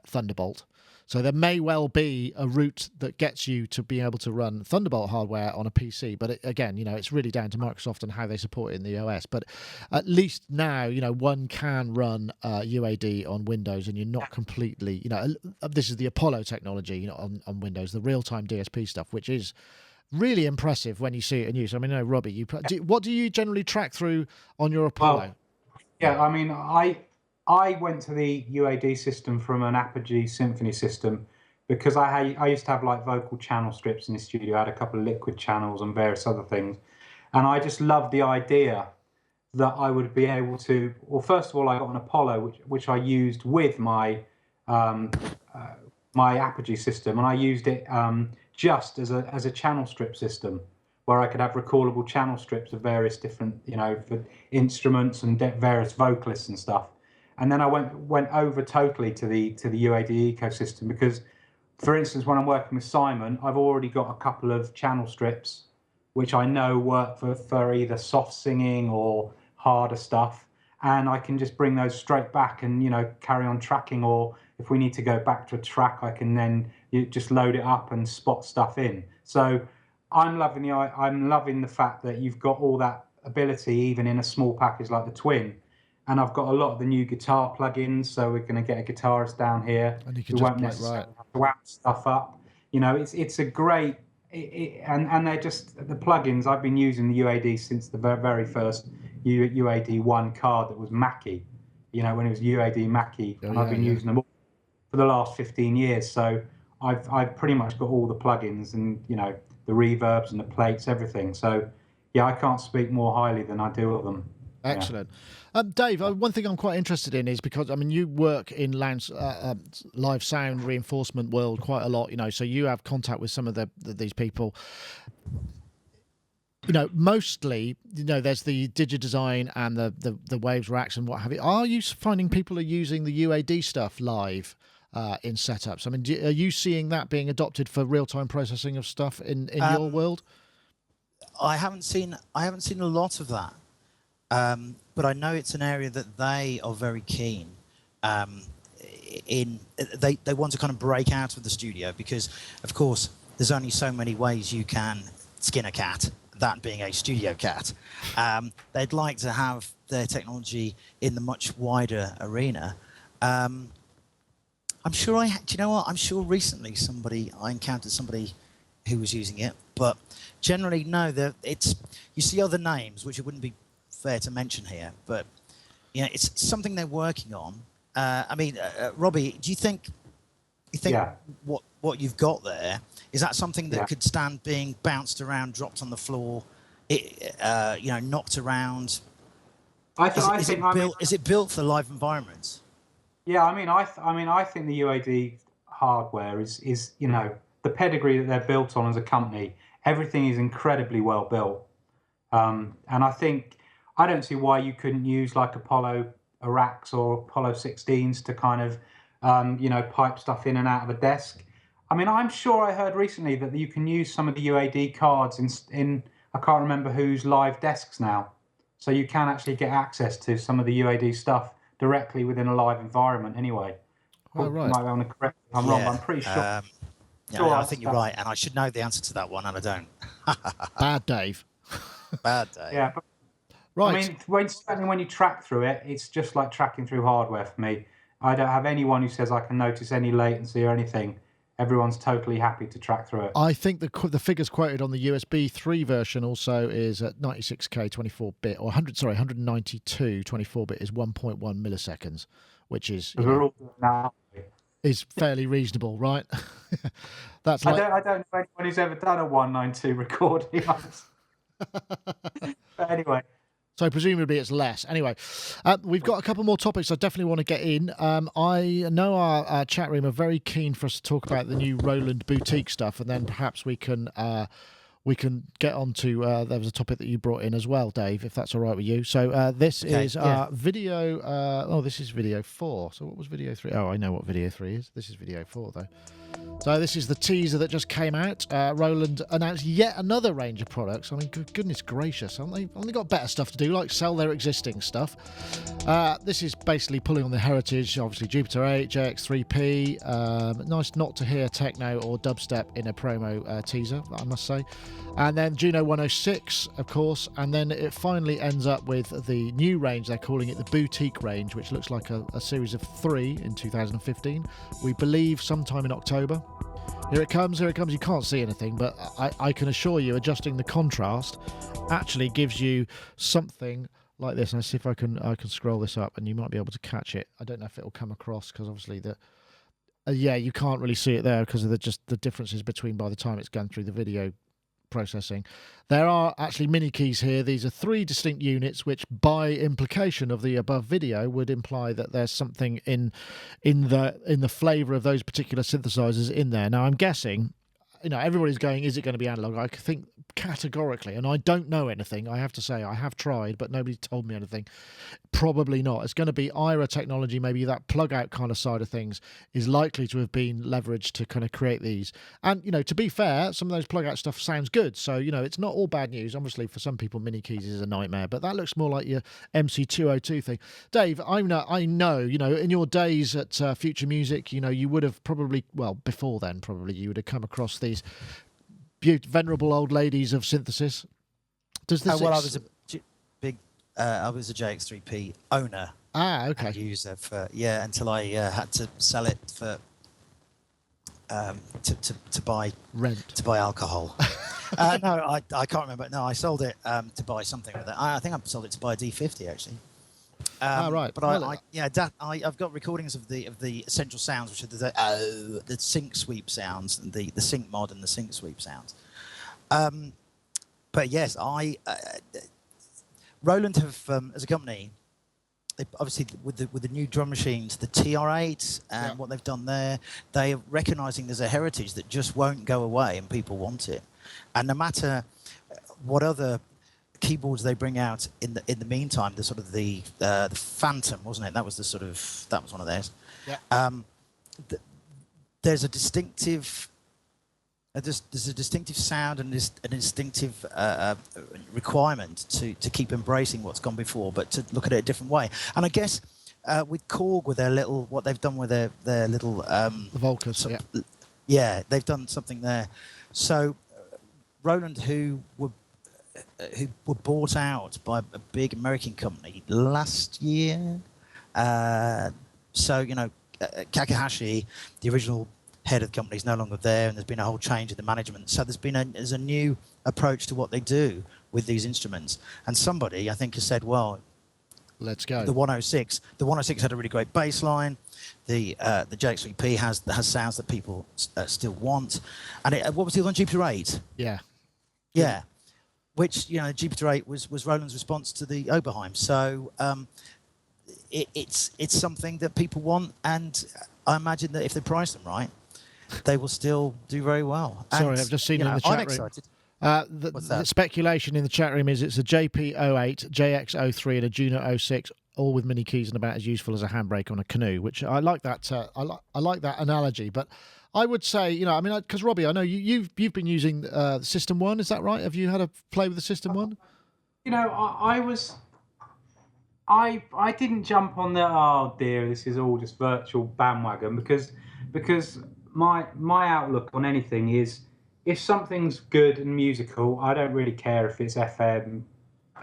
Thunderbolt. So there may well be a route that gets you to be able to run Thunderbolt hardware on a PC. But again, it's really down to Microsoft and how they support it in the OS. But at least now, one can run UAD on Windows, and you're not completely, this is the Apollo technology, on Windows, the real-time DSP stuff, which is really impressive when you see it in use. I mean, Robbie, what do you generally track through on your Apollo? Well, yeah, I mean, I went to the UAD system from an Apogee Symphony system because I used to have like vocal channel strips in the studio. I had a couple of liquid channels and various other things. And I just loved the idea that I would be able to, well, first of all, I got an Apollo, which I used with my my Apogee system. And I used it just as a channel strip system where I could have recallable channel strips of various different, for instruments and various vocalists and stuff. And then I went over totally to the UAD ecosystem because, for instance, when I'm working with Simon, I've already got a couple of channel strips which I know work for either soft singing or harder stuff, and I can just bring those straight back and carry on tracking. Or if we need to go back to a track, I can then just load it up and spot stuff in. So I'm loving the fact that you've got all that ability even in a small package like the Twin. And I've got a lot of the new guitar plugins, so we're going to get a guitarist down here. And you can just play right. Have to wrap stuff up. It's a great, and they're just the plugins. I've been using the UAD since the very first UAD 1 card that was Mackie. When it was UAD Mackie, and I've been using them all for the last 15 years. So I've pretty much got all the plugins and the reverbs and the plates, everything. So yeah, I can't speak more highly than I do of them. Excellent. Dave, one thing I'm quite interested in is because, I mean, you work in live sound reinforcement world quite a lot, so you have contact with some of these people. Mostly, there's the DigiDesign and the Waves racks and what have you. Are you finding people are using the UAD stuff live in setups? I mean, are you seeing that being adopted for real-time processing of stuff in your world? I haven't seen a lot of that. But I know it's an area that they are very keen. they want to kind of break out of the studio because, of course, there's only so many ways you can skin a cat, that being a studio cat. They'd like to have their technology in the much wider arena. I'm sure do you know what? I'm sure recently I encountered somebody who was using it, but generally, no, you see other names, which it wouldn't be fair to mention here, but it's something they're working on. Robbie, do you think what you've got there, is that something that could stand being bounced around, dropped on the floor, knocked around? Is it built for live environments? Yeah, I think the UAD hardware is the pedigree that they're built on as a company. Everything is incredibly well built, and I don't see why you couldn't use like Apollo racks or Apollo 16s to kind of pipe stuff in and out of a desk. I'm sure I heard recently that you can use some of the UAD cards in I can't remember whose live desks now. So you can actually get access to some of the UAD stuff directly within a live environment anyway. Oh, right. You might want to correct me if I'm wrong, but I'm pretty sure. I think you're right, and I should know the answer to that one, and I don't. Bad Dave. Bad Dave. Yeah, but, right. When you track through it, it's just like tracking through hardware for me. I don't have anyone who says I can notice any latency or anything. Everyone's totally happy to track through it. I think the figures quoted on the USB 3 version also is at 96K 24-bit, or 192 24-bit is 1.1 milliseconds, which is is fairly reasonable, right? That's I don't know anyone who's ever done a 192 recording. But anyway. So presumably it's less. Anyway, we've got a couple more topics I definitely want to get in. I know our chat room are very keen for us to talk about the new Roland boutique stuff, and then perhaps we can get on to there was a topic that you brought in as well, Dave, if that's all right with you. So this is video. This is video 4. So what was video 3? Oh, I know what video 3 is. This is video 4 though. So this is the teaser that just came out. Roland announced yet another range of products. Goodness gracious, haven't they only got better stuff to do, like sell their existing stuff? This is basically pulling on the heritage, obviously Jupiter 8, JX3P. Nice not to hear techno or dubstep in a promo teaser, I must say. And then Juno 106, of course, and then it finally ends up with the new range. They're calling it the boutique range, which looks like a series of 3 in 2015. We believe sometime in October. Here it comes. You can't see anything, but I can assure you adjusting the contrast actually gives you something like this. And let's see if I can scroll this up, and you might be able to catch it. I don't know if it'll come across because obviously you can't really see it there because of the differences between by the time it's gone through the video processing. There are actually mini keys here. These are 3 distinct units, which by implication of the above video would imply that there's something in the flavor of those particular synthesizers in there. Now I'm guessing, everybody's going, is it going to be analog? I think categorically, and I don't know anything, I have to say, I have tried, but nobody's told me anything. Probably not. It's going to be IRA technology, maybe that plug out kind of side of things is likely to have been leveraged to kind of create these. And, to be fair, some of those plug out stuff sounds good. So, it's not all bad news. Obviously, for some people, mini keys is a nightmare, but that looks more like your MC202 thing. Dave, I know, in your days at Future Music, you would have probably, before then, probably you would have come across these venerable old ladies of synthesis. Does this? I was a JX3P owner. Okay. And user until I had to sell it for to buy rent to buy alcohol. No, I can't remember. No, I sold it to buy something with it. I think I sold it to buy a D50 actually. Right. But I've got recordings of the essential sounds, which are the sync sweep sounds, and the sync mod and the sync sweep sounds. But yes, Roland have as a company, obviously with the new drum machines, the TR8 and what they've done there, they are recognizing there's a heritage that just won't go away, and people want it. And no matter what other keyboards they bring out in the meantime, the Phantom, wasn't it? That was one of theirs. Yeah. There's a distinctive sound and a distinctive requirement to keep embracing what's gone before, but to look at it a different way. And I guess with Korg, with their little, what they've done with their little The Volcas, yeah. Yeah, they've done something there. So Roland, who were bought out by a big American company last year. So Kakahashi, the original head of the company, is no longer there, and there's been a whole change in the management. So there's a new approach to what they do with these instruments. And somebody, I think, has said, well, let's go. The 106 had a really great bass line. The JX3P has sounds that people still want. And what was the other one? Jupiter 8? Yeah. Which, Jupiter 8 was Roland's response to the Oberheim. So it's something that people want, and I imagine that if they price them right, they will still do very well. Sorry, and, I've just seen it in the chat I'm room. excited. The speculation in the chat room is it's a JP08, JX03, and a Juno 06, all with mini keys and about as useful as a handbrake on a canoe. Which I like that. I like that analogy. But I would say, because Robbie, I know you've been using System 1. Is that right? Have you had a play with the System 1? I didn't jump on the oh dear, this is all just virtual bandwagon because my outlook on anything is, if something's good and musical, I don't really care if it's FM,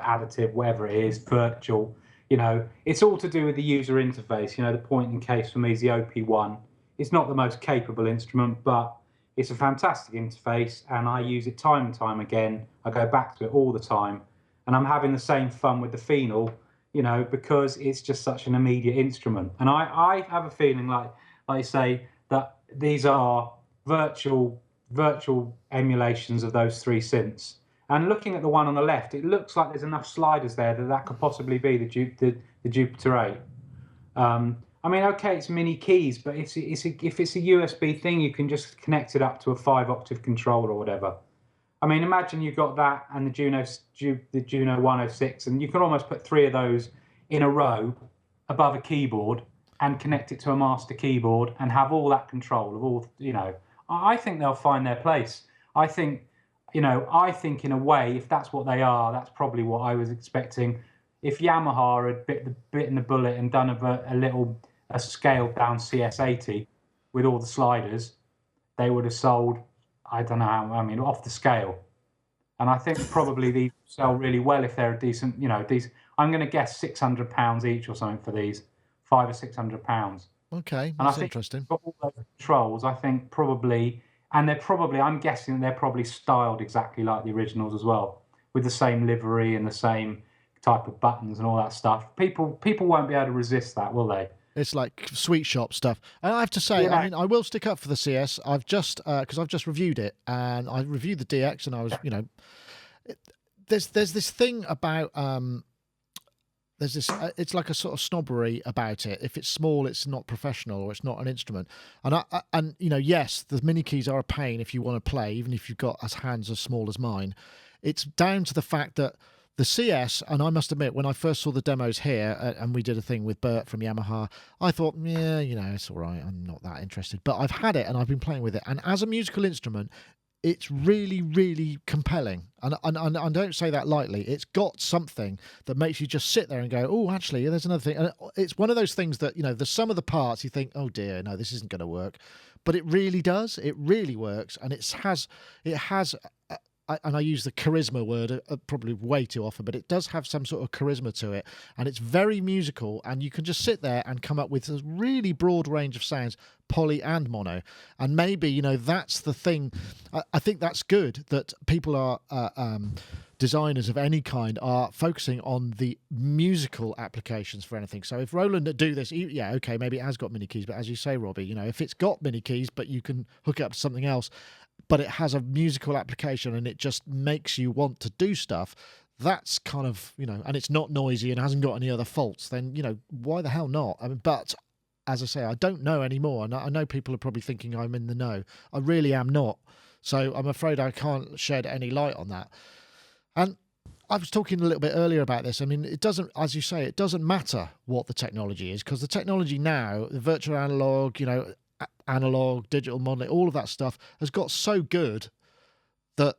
additive, whatever it is, virtual. It's all to do with the user interface. The point in case for me is the OP1. It's not the most capable instrument, but it's a fantastic interface, and I use it time and time again. I go back to it all the time, and I'm having the same fun with the Phenol, because it's just such an immediate instrument. And I have a feeling like you say, that these are virtual emulations of those three synths. And looking at the one on the left, it looks like there's enough sliders there that could possibly be the Jupiter 8. Okay, it's mini keys, but if it's a USB thing, you can just connect it up to a 5-octave controller or whatever. Imagine you've got that and the Juno 106, and you can almost put 3 of those in a row above a keyboard and connect it to a master keyboard and have all that control of all, I think they'll find their place. I think in a way, if that's what they are, that's probably what I was expecting. If Yamaha had bitten the bullet and done a scaled down CS80 with all the sliders, they would have sold, I don't know how, off the scale. And I think probably these sell really well if they're a decent, I'm going to guess £600 each or something for these, £500 or £600. Okay, and that's I think interesting. For all those controls, I think probably, and I'm guessing they're probably styled exactly like the originals as well, with the same livery and the same type of buttons and all that stuff. People won't be able to resist that, will they? It's like sweet shop stuff. And I have to say, I will stick up for the CS. I've just, because I've just reviewed it, and I reviewed the DX, and I was, there's this thing about, there's this, it's like a sort of snobbery about it. If it's small, it's not professional, or it's not an instrument. And yes, the mini keys are a pain if you want to play, even if you've got hands as small as mine. It's down to the fact that the CS, and I must admit, when I first saw the demos here, and we did a thing with Bert from Yamaha, I thought, yeah, it's all right. I'm not that interested. But I've had it, and I've been playing with it. And as a musical instrument, it's really, really compelling. And I don't say that lightly. It's got something that makes you just sit there and go, oh, actually, there's another thing. And it's one of those things that, the sum of the parts, you think, oh, dear, no, this isn't going to work. But it really does. It really works. And it has and I use the charisma word probably way too often, but it does have some sort of charisma to it, and it's very musical, and you can just sit there and come up with a really broad range of sounds, poly and mono. And maybe, that's the thing. I think that's good that people are, designers of any kind are focusing on the musical applications for anything. So if Roland do this, yeah, okay, maybe it has got mini keys, but as you say, Robbie, if it's got mini keys, but you can hook it up to something else, but it has a musical application and it just makes you want to do stuff, that's kind of, and it's not noisy and hasn't got any other faults, then, why the hell not? But as I say, I don't know anymore. And I know people are probably thinking I'm in the know. I really am not. So I'm afraid I can't shed any light on that. And I was talking a little bit earlier about this. It doesn't, as you say, it doesn't matter what the technology is, because the technology now, the virtual analog, analog, digital modeling, all of that stuff has got so good that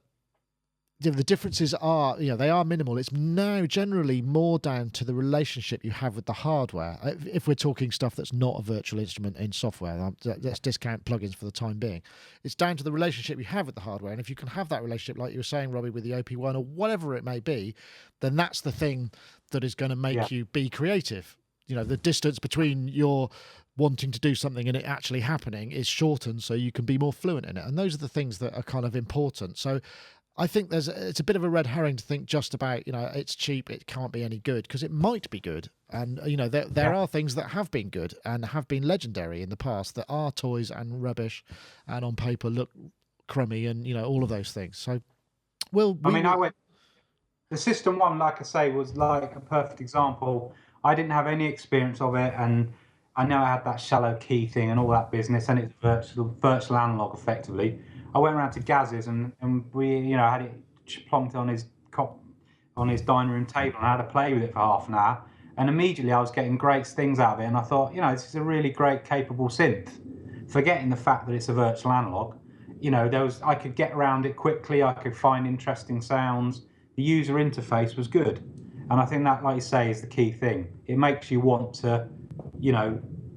the differences are, they are minimal. It's now generally more down to the relationship you have with the hardware. If we're talking stuff that's not a virtual instrument in software, let's discount plugins for the time being. It's down to the relationship you have with the hardware. And if you can have that relationship, like you were saying, Robbie, with the OP1 or whatever it may be, then that's the thing that is going to make you be creative. The distance between your wanting to do something and it actually happening is shortened, so you can be more fluent in it. And those are the things that are kind of important. So I think it's a bit of a red herring to think just about, it's cheap, it can't be any good, because it might be good. And, there are things that have been good and have been legendary in the past that are toys and rubbish and on paper look crummy and, all of those things. So, the System 1, like I say, was like a perfect example. I didn't have any experience of it, and I know I had that shallow key thing and all that business, and it's virtual analog effectively. I went around to Gaz's and we, had it plonked on his dining room table, and I had to play with it for half an hour. And immediately I was getting great things out of it, and I thought, this is a really great, capable synth. Forgetting the fact that it's a virtual analog, I could get around it quickly. I could find interesting sounds. The user interface was good, and I think that, like you say, is the key thing. It makes you want to,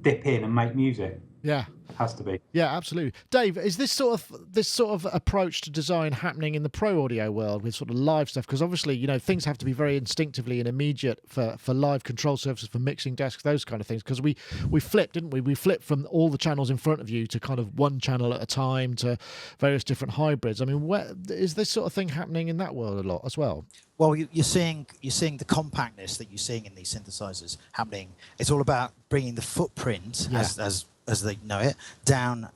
dip in and make music. Yeah. Has to be. Yeah, absolutely. Dave, is this sort of approach to design happening in the pro audio world with sort of live stuff? Because obviously, things have to be very instinctively and immediate for live control surfaces, for mixing desks, those kind of things. Because we flipped, didn't we? We flipped from all the channels in front of you to kind of one channel at a time to various different hybrids. I mean, is this sort of thing happening in that world a lot as well? Well, you're seeing the compactness that you're seeing in these synthesizers happening. It's all about bringing the footprint as they know it down,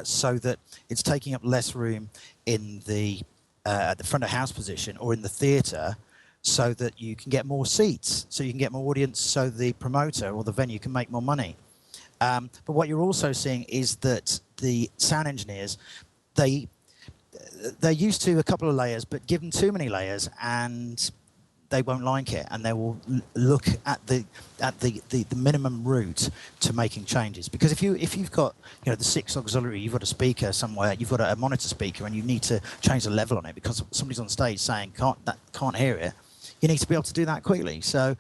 so that it's taking up less room in the at the front of house position or in the theatre, so that you can get more seats, so you can get more audience, so the promoter or the venue can make more money. But what you're also seeing is that the sound engineers, they're used to a couple of layers, but give them too many layers and they won't like it, and they will look at the minimum route to making changes. Because if you've got the 6 auxiliary, you've got a speaker somewhere, you've got a monitor speaker, and you need to change the level on it because somebody's on stage saying can't hear it, you need to be able to do that quickly. So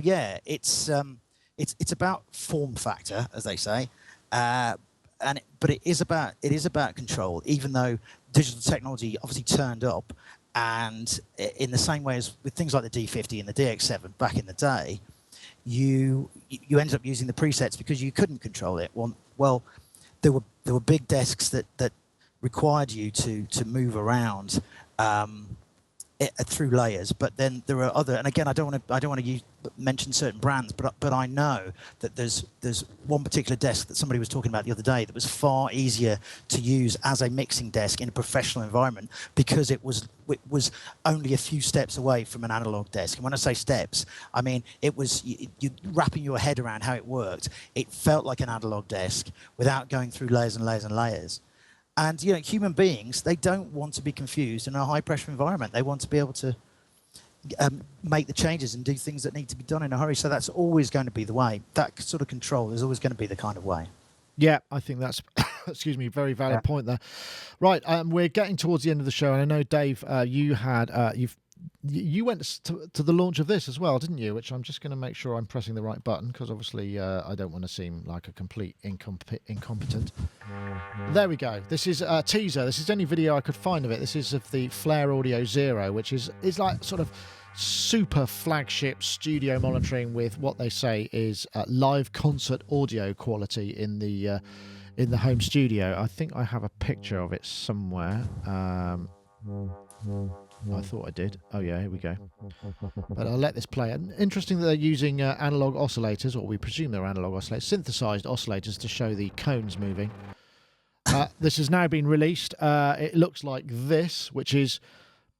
yeah, it's about form factor, as they say, but it is about control. Even though digital technology obviously turned up. And in the same way as with things like the D50 and the DX7 back in the day, you ended up using the presets because you couldn't control it. Well, there were big desks that required you to move around through layers. But then there are other, and again, I don't want to mention certain brands, but I know that there's one particular desk that somebody was talking about the other day that was far easier to use as a mixing desk in a professional environment because it was only a few steps away from an analog desk. And when I say steps, I mean it was you wrapping your head around how it worked. It felt like an analog desk without going through layers and layers and layers. And human beings, they don't want to be confused in a high-pressure environment. They want to be able to make the changes and do things that need to be done in a hurry. So that's always going to be the way. That sort of control is always going to be the kind of way. Yeah, I think that's, excuse me, very valid point there. Right, we're getting towards the end of the show, and I know, Dave, you went to the launch of this as well, didn't you? Which I'm just going to make sure I'm pressing the right button, because obviously I don't want to seem like a complete incompetent. There we go. This is a teaser. This is any video I could find of it. This is of the Flare Audio Zero, which is like sort of super flagship studio monitoring with what they say is live concert audio quality in the home studio. I think I have a picture of it somewhere. I thought I did. Oh yeah, here we go. But I'll let this play. And interesting that they're using analog oscillators, or we presume they're analog oscillators, synthesized oscillators to show the cones moving. This has now been released. It looks like this, which is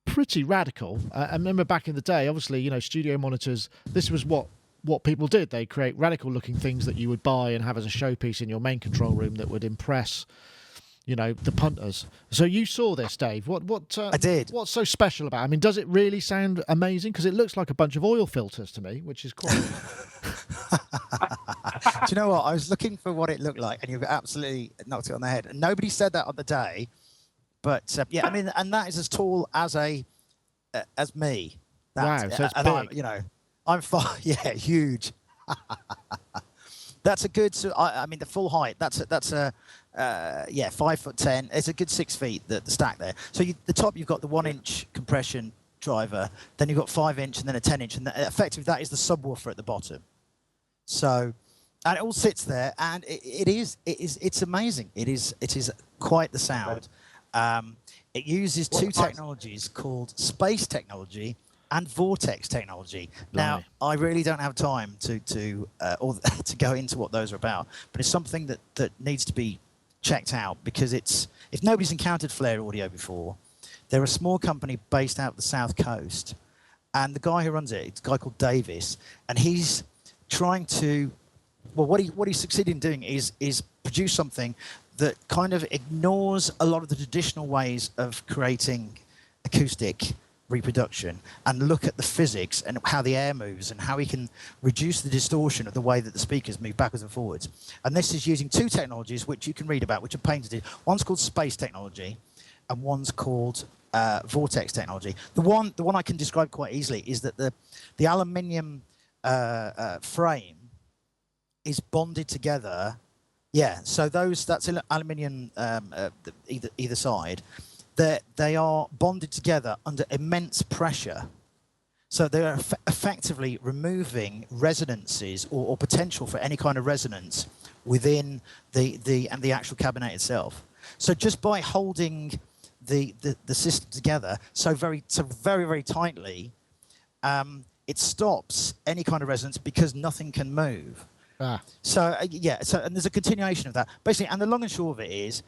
pretty radical. I remember back in the day, obviously, studio monitors, this was what people did. They create radical looking things that you would buy and have as a showpiece in your main control room that would impress the punters. So you saw this, Dave. What I did. What's so special about it? I mean, does it really sound amazing? Because it looks like a bunch of oil filters to me, which is quite... Do you know what? I was looking for what it looked like, and you've absolutely knocked it on the head. And nobody said that on the day. But, yeah, I mean, and that is as tall as a as me. Wow, so it's and big. I'm far, yeah, huge. That's a good. So I mean, the full height. That's a 5'10". It's a good 6 feet. The stack there. So the top, you've got the 1-inch compression driver. Then you've got 5-inch, and then a 10-inch, and effectively that is the subwoofer at the bottom. So, and it all sits there, and it's amazing. It is quite the sound. It uses two technologies called space technology and vortex technology. Now, I really don't have time to go into what those are about, but it's something that needs to be checked out, because if nobody's encountered flare audio before, they're a small company based out of the South Coast, and the guy who runs it's a guy called Davis, and he's trying to, well, what he succeeded in doing is produce something that kind of ignores a lot of the traditional ways of creating acoustic reproduction, and look at the physics and how the air moves and how we can reduce the distortion of the way that the speakers move backwards and forwards. And this is using two technologies which you can read about, which are patented. One's called space technology, and one's called vortex technology. The one I can describe quite easily is that the aluminium frame is bonded together. Yeah, so that's aluminium either side. They are bonded together under immense pressure. So they're effectively removing resonances or potential for any kind of resonance within the actual cabinet itself. So just by holding the system together so very very tightly, it stops any kind of resonance because nothing can move. So and there's a continuation of that basically, and the long and short of it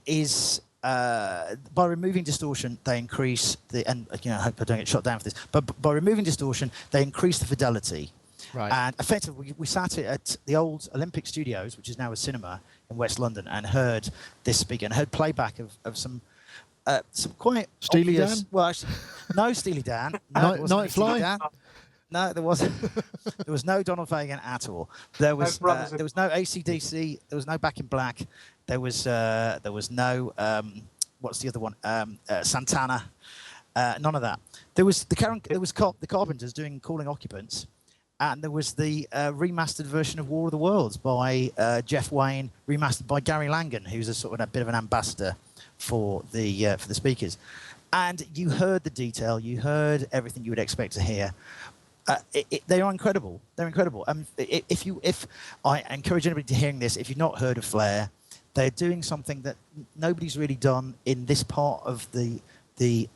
is by removing distortion, they increase I hope I don't get shot down for this, but by removing distortion, they increase the fidelity. Right. And effectively, we sat at the old Olympic Studios, which is now a cinema in West London, and heard this speaker and heard playback of some quite Steely obvious. Dan? Well, actually, no Steely Dan. No, Night Fly. No, there wasn't. There was no Donald Fagen at all. There was no AC/DC. There was no Back in Black. There was no what's the other one? Santana. None of that. There was the Carpenters doing Calling Occupants, and there was the remastered version of War of the Worlds by Jeff Wayne, remastered by Gary Langan, who's a bit of an ambassador for the speakers. And you heard the detail. You heard everything you would expect to hear. They are incredible. They're incredible. If I encourage anybody to hearing this, if you've not heard of Flare, they're doing something that nobody's really done in this part of either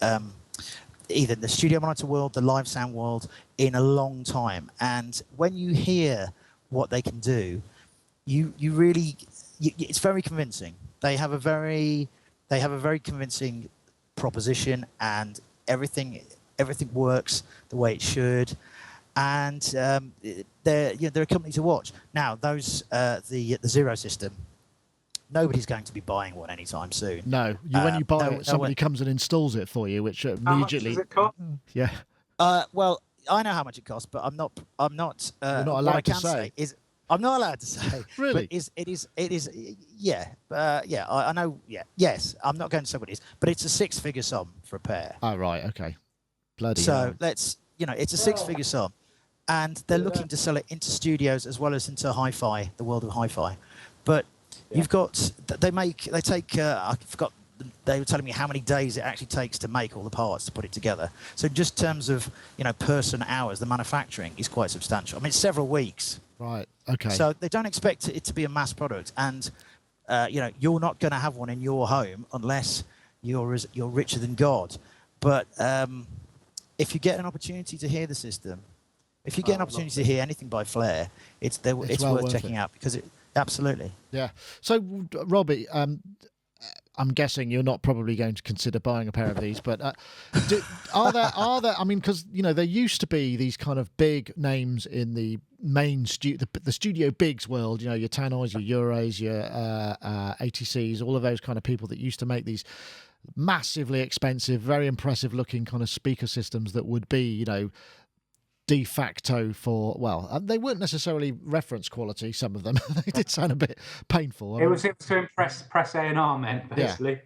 the studio monitor world, the live sound world, in a long time. And when you hear what they can do, it's very convincing. They have a very convincing proposition, and everything works the way it should. And they're a company to watch. Now, those the Zero system, nobody's going to be buying one anytime soon. No, when you buy it, somebody comes and installs it for you, which immediately. How much does it cost? Yeah. Well, I know how much it costs, but I'm not. You're not allowed to say. I'm not allowed to say. Really? But it is. Yeah. I know. Yeah. Yes. I'm not going to say what it is, but it's a 6-figure sum for a pair. Oh right. Okay. Bloody. So hell. it's a 6-figure sum. And they're looking to sell it into studios as well as into hi-fi, the world of hi-fi. But you've got, they take, I forgot, they were telling me how many days it actually takes to make all the parts to put it together. So just in terms of, person hours, the manufacturing is quite substantial. I mean, it's several weeks. Right, okay. So they don't expect it to be a mass product. And, you're not going to have one in your home unless you're richer than God. But if you get an opportunity to hear the system, if you get an opportunity to hear anything by Flare, it's worth checking out, because it absolutely. Yeah. So, Robbie, I'm guessing you're not probably going to consider buying a pair of these, but are there? I mean, because there used to be these kind of big names in the main the studio bigs world. Your Tannhäusers, your Uras, your ATCs, all of those kind of people that used to make these massively expensive, very impressive looking kind of speaker systems that would be, de facto for, they weren't necessarily reference quality, some of them. They did sound a bit painful. It was to impress press A&R men, basically. Yeah.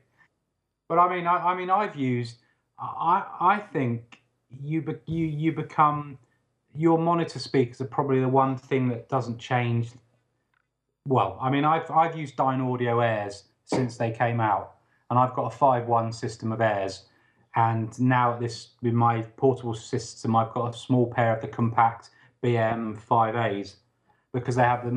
But I mean I've used I think you become, your monitor speakers are probably the one thing that doesn't change. Well, I mean, I've used Dynaudio Airs since they came out, and I've got a 5.1 system of Airs, and now with my portable system, I've got a small pair of the compact BM5As, because they have the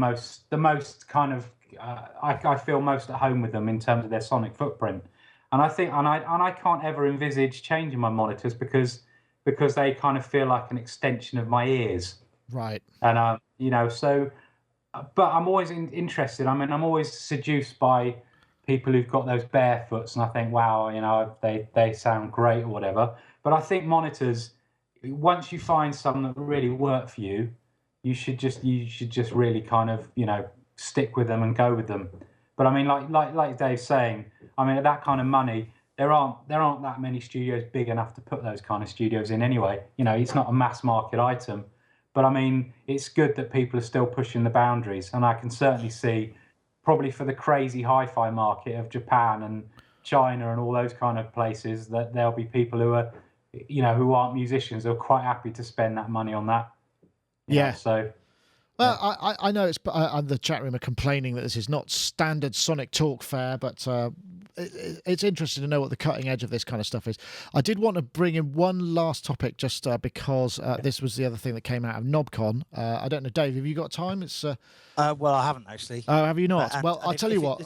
most kind of I feel most at home with them in terms of their sonic footprint. And I think, and I can't ever envisage changing my monitors because they kind of feel like an extension of my ears. Right. And so, but I'm always interested. I mean, I'm always seduced by people who've got those barefoots, and I think, wow, they sound great or whatever. But I think monitors, once you find some that really work for you, you should just really kind of stick with them and go with them. But I mean, like Dave's saying, I mean, at that kind of money, there aren't that many studios big enough to put those kind of studios in anyway. It's not a mass market item. But I mean, it's good that people are still pushing the boundaries, and I can certainly see, probably for the crazy hi-fi market of Japan and China and all those kind of places, that there'll be people who are, who aren't musicians, who are quite happy to spend that money on that. Yeah. So. Well, I know the chat room are complaining that this is not standard Sonic Talk fare, but it's interesting to know what the cutting edge of this kind of stuff is. I did want to bring in one last topic just because this was the other thing that came out of NobCon. I don't know, Dave, have you got time? It's well, I haven't actually. Oh, have you not? Well, I'll tell you what.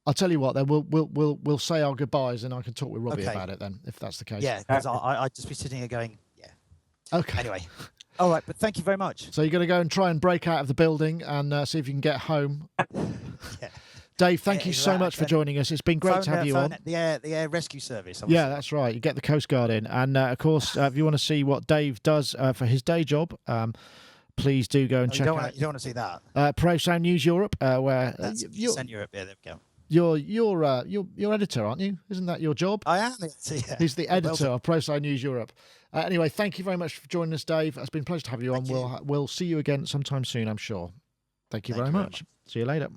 I'll tell you what. Then we'll say our goodbyes, and I can talk with Robbie about it then, if that's the case. Yeah, because I'd just be sitting here going, yeah. Okay. Anyway. All right, but thank you very much. So you're going to go and try and break out of the building and see if you can get home. Yeah. Dave, thank you so much for joining us. It's been great to have you on. The air rescue service. Obviously. Yeah, that's right. You get the Coast Guard in. And, of course, if you want to see what Dave does for his day job, please do go and check out. You don't want to see that. Pro Sound News Europe, where you're Europe. Yeah, there we go. You're editor, aren't you? Isn't that your job? I am. Yeah. He's the editor of Pro Sound News Europe. Anyway, thank you very much for joining us, Dave. It's been a pleasure to have you on. We'll see you again sometime soon, I'm sure. Thank you very much. See you later.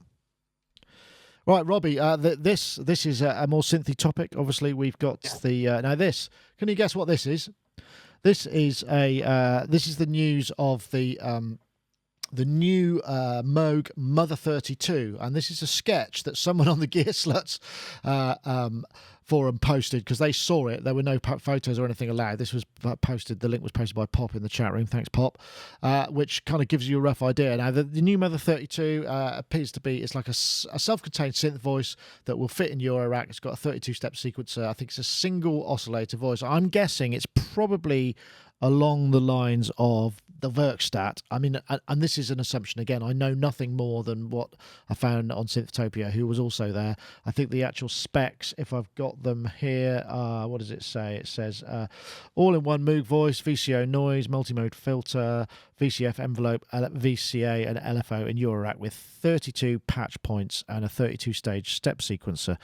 Right, Robbie. This is a more synthy topic. Obviously, we've got the now this. Can you guess what this is? This is the news of the new Moog Mother 32, and this is a sketch that someone on the Gear Sluts forum posted because they saw it. There were no photos or anything allowed. This was posted. The link was posted by Pop in the chat room. Thanks, Pop. Which kind of gives you a rough idea. Now, the new Mother 32 appears to be, it's like a self-contained synth voice that will fit in Eurorack. It's got a 32-step sequencer. I think it's a single oscillator voice. I'm guessing it's probably along the lines of the Werkstatt. I mean, and this is an assumption again. I know nothing more than what I found on Synthtopia, who was also there. I think the actual specs, if I've got them here, what does it say? It says all-in-one Moog voice, VCO noise, multi-mode filter, VCF envelope, VCA and LFO in Eurorack with 32 patch points and a 32-stage step sequencer.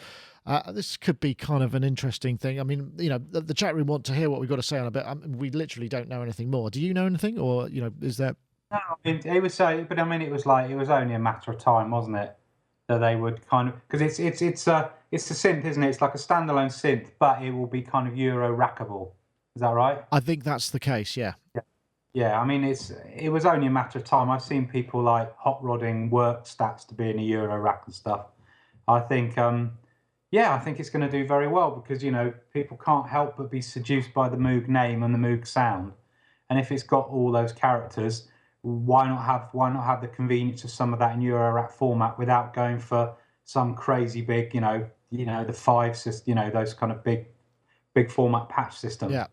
This could be kind of an interesting thing. I mean, the chat room want to hear what we've got to say on it, but we literally don't know anything more. Do you know anything, or is there? No, I mean, it was so, but I mean, it was only a matter of time, wasn't it, that they would kind of, because it's a synth, isn't it? It's like a standalone synth, but it will be kind of Euro rackable. Is that right? I think that's the case. Yeah. Yeah. I mean, it was only a matter of time. I've seen people like hot rodding Werkstatts to be in a Euro rack and stuff. I think. Yeah, I think it's going to do very well because, people can't help but be seduced by the Moog name and the Moog sound. And if it's got all those characters, why not have the convenience of some of that in Eurorack format without going for some crazy big, the 5 system, those kind of big format patch system. Yeah.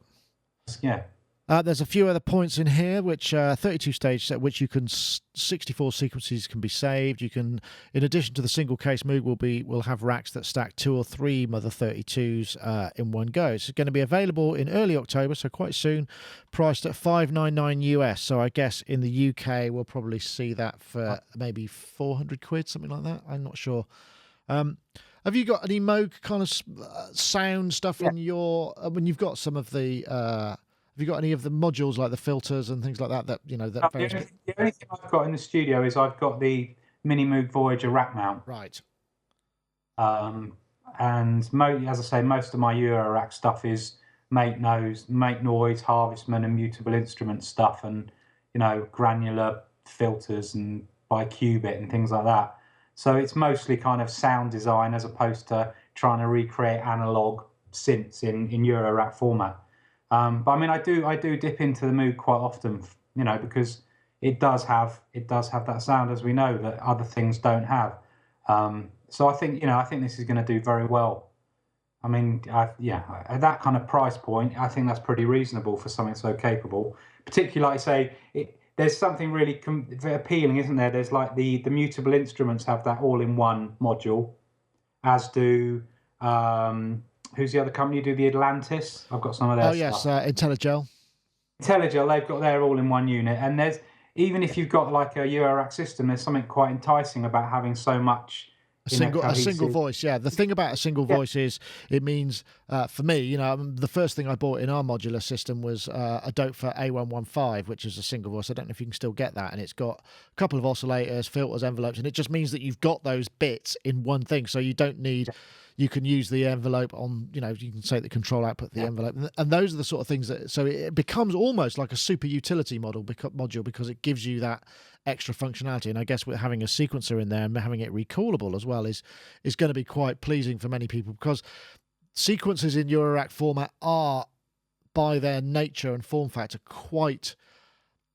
Yeah. There's a few other points in here, which 32 stage set, which you can 64 sequences can be saved. You can, in addition to the single case, Moog will have racks that stack 2 or 3 Mother 32s in one go. It's going to be available in early October, so quite soon, priced at $599 US. So I guess in the UK we'll probably see that for maybe 400 quid, something like that. I'm not sure. Have you got any Moog kind of sound stuff in your? When you've got some of the. Have you got any of the modules like the filters and things like that? The only thing I've got in the studio is I've got the Mini Moog Voyager rack mount. Right. And as I say, most of my Eurorack stuff is make noise, Harvestman and mutable instrument stuff, and granular filters and biqubit and things like that. So it's mostly kind of sound design as opposed to trying to recreate analog synths in Eurorack format. But I mean, I do dip into the Moog quite often, because it does have that sound, as we know, that other things don't have. So I think this is going to do very well. I mean, at that kind of price point, I think that's pretty reasonable for something so capable. Particularly, like I say, there's something really appealing, isn't there? There's like the mutable instruments have that all-in-one module, as do who's the other company who do the Atlantis? I've got some of their stuff. IntelliGel. IntelliGel, they've got their all-in-one unit, and there's, even if you've got like a Eurorack system, there's something quite enticing about having so much. A single voice, yeah. The thing about a single voice is it means, for me, the first thing I bought in our modular system was a Dope A115, which is a single voice. I don't know if you can still get that, and it's got a couple of oscillators, filters, envelopes, and it just means that you've got those bits in one thing, so you don't need. You can use the envelope on, you can say the control output, the envelope, and those are the sort of things that. So it becomes almost like a super utility module because it gives you that extra functionality. And I guess with having a sequencer in there and having it recallable as well is going to be quite pleasing for many people, because sequencers in Eurorack format are, by their nature and form factor, quite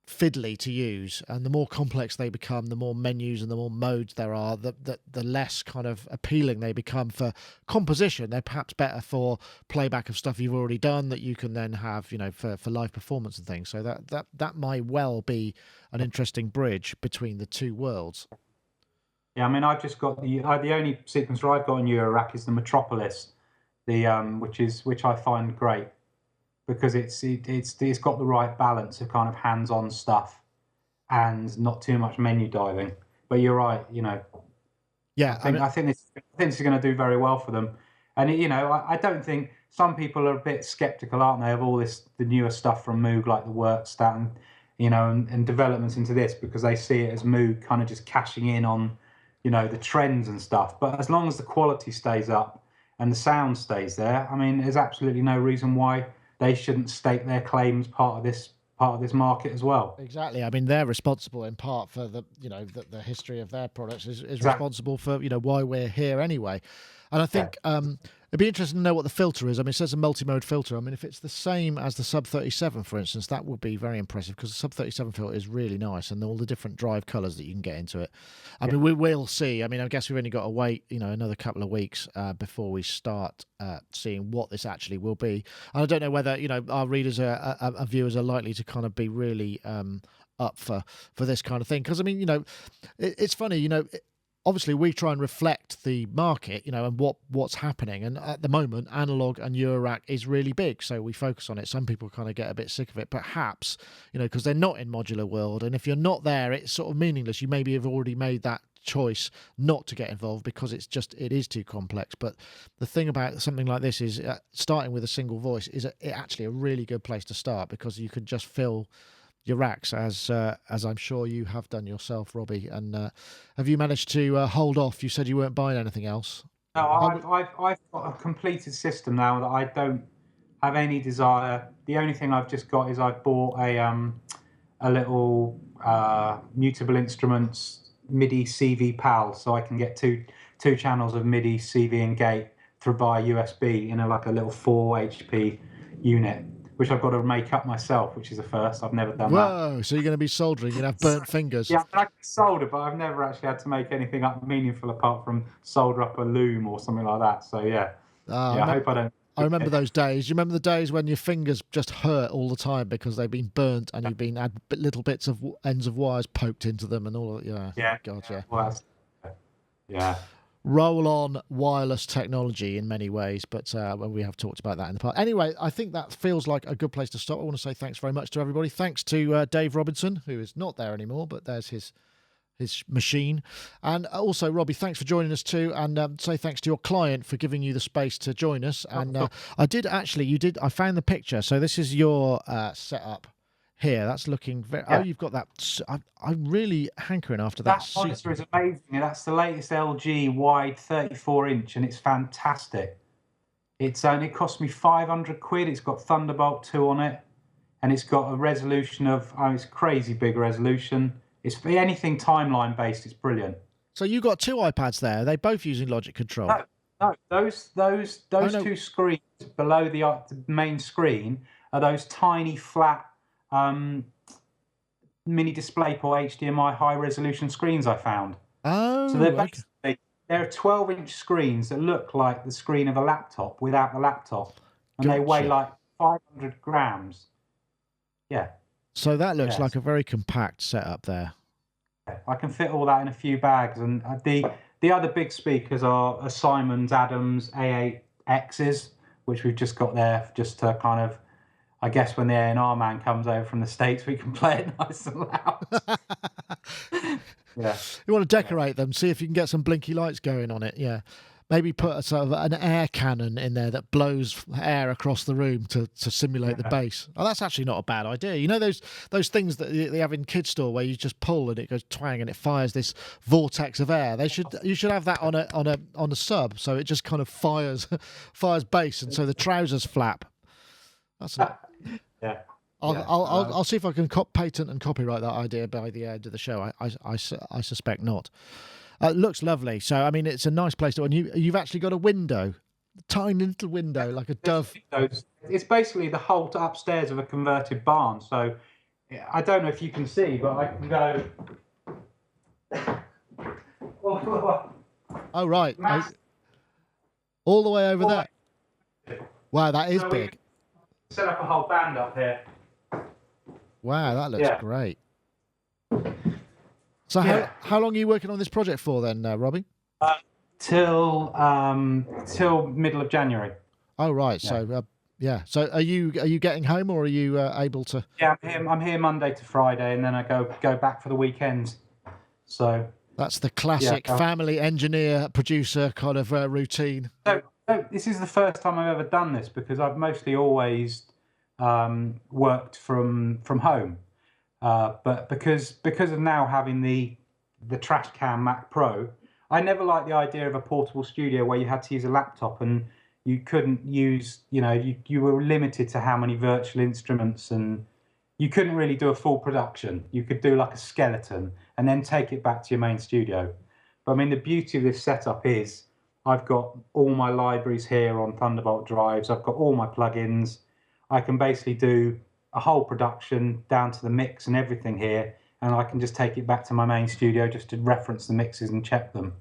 fiddly to use, and the more complex they become, the more menus and the more modes there are, the less kind of appealing they become for composition. They're perhaps better for playback of stuff you've already done that you can then have, for live performance and things. So that might well be an interesting bridge between the two worlds. Yeah, I mean, I've just got the only sequencer I've got in Eurorack is the Metropolis, which I find great, because it's got the right balance of kind of hands-on stuff and not too much menu diving. But you're right, Yeah, I think this is going to do very well for them. And I don't think, some people are a bit skeptical, aren't they, of all the newer stuff from Moog, like the Workstat and developments into this, because they see it as Moog kind of just cashing in on the trends and stuff. But as long as the quality stays up and the sound stays there, I mean, there's absolutely no reason why they shouldn't stake their claims part of this market as well. Exactly. I mean, they're responsible in part for the history of their products is responsible for why we're here anyway. And I think it'd be interesting to know what the filter is. I mean, it says a multi-mode filter. I mean, if it's the same as the Sub 37, for instance, that would be very impressive, because the Sub 37 filter is really nice, and all the different drive colours that you can get into it. I mean, we will see. I mean, I guess we've only got to wait, another couple of weeks before we start seeing what this actually will be. And I don't know whether, our readers our viewers are likely to kind of be really up for this kind of thing. Because, I mean, it's funny, obviously we try and reflect the market, and what's happening. And at the moment, analog and Eurorack is really big, so we focus on it. Some people kind of get a bit sick of it, perhaps, because they're not in modular world. And if you're not there, it's sort of meaningless. You maybe have already made that choice not to get involved because it is too complex. But the thing about something like this is starting with a single voice is actually a really good place to start, because you can just fill your racks, as I'm sure you have done yourself, Robbie. And have you managed to hold off? You said you weren't buying anything else. No, I've got a completed system now that I don't have any desire. The only thing I've just got is I've bought a little mutable instruments MIDI CV PAL, so I can get two channels of MIDI CV and gate through by USB in a little 4 HP unit, which I've got to make up myself, which is a first. I've never done that. Whoa, so you're going to be soldering, you're going to have burnt fingers. Yeah, I can solder, but I've never actually had to make anything up meaningful apart from solder up a loom or something like that. So, yeah. I hope I don't... I remember those days. You remember the days when your fingers just hurt all the time because they've been burnt and you've had little bits of ends of wires poked into them and all. Yeah. God, yeah. Well, yeah. Roll-on wireless technology in many ways, but we have talked about that in the past. Anyway, I think that feels like a good place to stop. I want to say thanks very much to everybody. Thanks to Dave Robinson, who is not there anymore, but there's his machine. And also, Robbie, thanks for joining us too, and say thanks to your client for giving you the space to join us. And I found the picture. So this is your setup here. That's looking very... Yeah. Oh, you've got that... I'm really hankering after that. That monitor is amazing. That's the latest LG wide 34-inch, and it's fantastic. It cost me 500 quid. It's got Thunderbolt 2 on it, and it's got a resolution of, it's crazy big resolution. It's anything timeline based. It's brilliant. So you got two iPads there. Are they both using Logic Control? No, those two screens below the main screen are those tiny flat mini DisplayPort HDMI high resolution screens I found. Oh, so they're basically they're 12-inch screens that look like the screen of a laptop without the laptop, and they weigh like 500 grams. Yeah. So that looks like a very compact setup there. I can fit all that in a few bags, and the other big speakers are Simon's Adams A8Xs, which we've just got there just to kind of, I guess when the A&R man comes over from the States, we can play it nice and loud. Yeah. You want to decorate them, see if you can get some blinky lights going on it. Yeah. Maybe put a sort of an air cannon in there that blows air across the room to simulate the bass. Oh, that's actually not a bad idea. You know those things that they have in kids' store where you just pull and it goes twang and it fires this vortex of air. You should have that on a sub, so it just kind of fires bass, and so the trousers flap. That's it. Yeah. I'll see if I can patent and copyright that idea by the end of the show. I suspect not. It looks lovely. So, I mean, it's a nice place to... And you've actually got a window, a tiny little window, like a dove. It's basically the whole upstairs of a converted barn. So, I don't know if you can see, but I can go... Oh, right. All the way over there. Wow, that is big. Set up a whole band up here. Wow, that looks great. So how long are you working on this project for then, Robbie? Till middle of January. Oh right, yeah. So are you getting home, or are you able to? Yeah, I'm here Monday to Friday, and then I go back for the weekends. So that's the classic family engineer producer kind of routine. So this is the first time I've ever done this, because I've mostly always worked from home. But because of now having the trash can Mac Pro, I never liked the idea of a portable studio where you had to use a laptop and you couldn't use, you were limited to how many virtual instruments, and you couldn't really do a full production. You could do like a skeleton and then take it back to your main studio. But I mean, the beauty of this setup is I've got all my libraries here on Thunderbolt drives. I've got all my plugins. I can basically do a whole production down to the mix and everything here, and I can just take it back to my main studio just to reference the mixes and check them.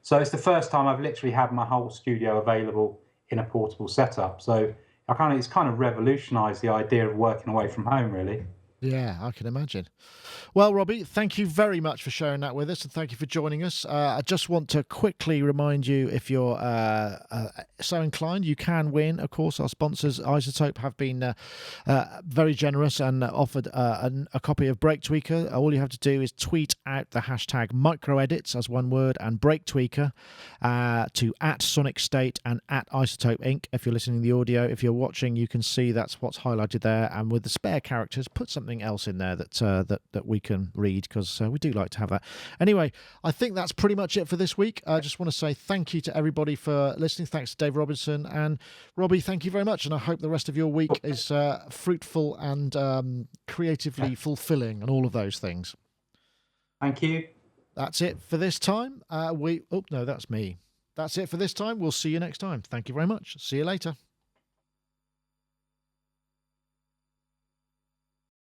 So it's the first time I've literally had my whole studio available in a portable setup. So it's kind of revolutionized the idea of working away from home, really. Yeah, I can imagine. Well, Robbie, thank you very much for sharing that with us, and thank you for joining us. I just want to quickly remind you, if you're so inclined, you can win. Of course, our sponsors, iZotope, have been very generous and offered a copy of Breaktweaker. All you have to do is tweet out the hashtag microedits as one word and Breaktweaker to @SonicState and @iZotope Inc. If you're listening to the audio, if you're watching, you can see that's what's highlighted there. And with the spare characters, put something else in there that we can read, because we do like to have that. Anyway, I think that's pretty much it for this week. I just want to say thank you to everybody for listening. Thanks to Dave Robinson, and Robbie, thank you very much, and I hope the rest of your week is fruitful and creatively fulfilling and all of those things. Thank you. That's it for this time. That's me. That's it for this time. We'll see you next time. Thank you very much. See you later.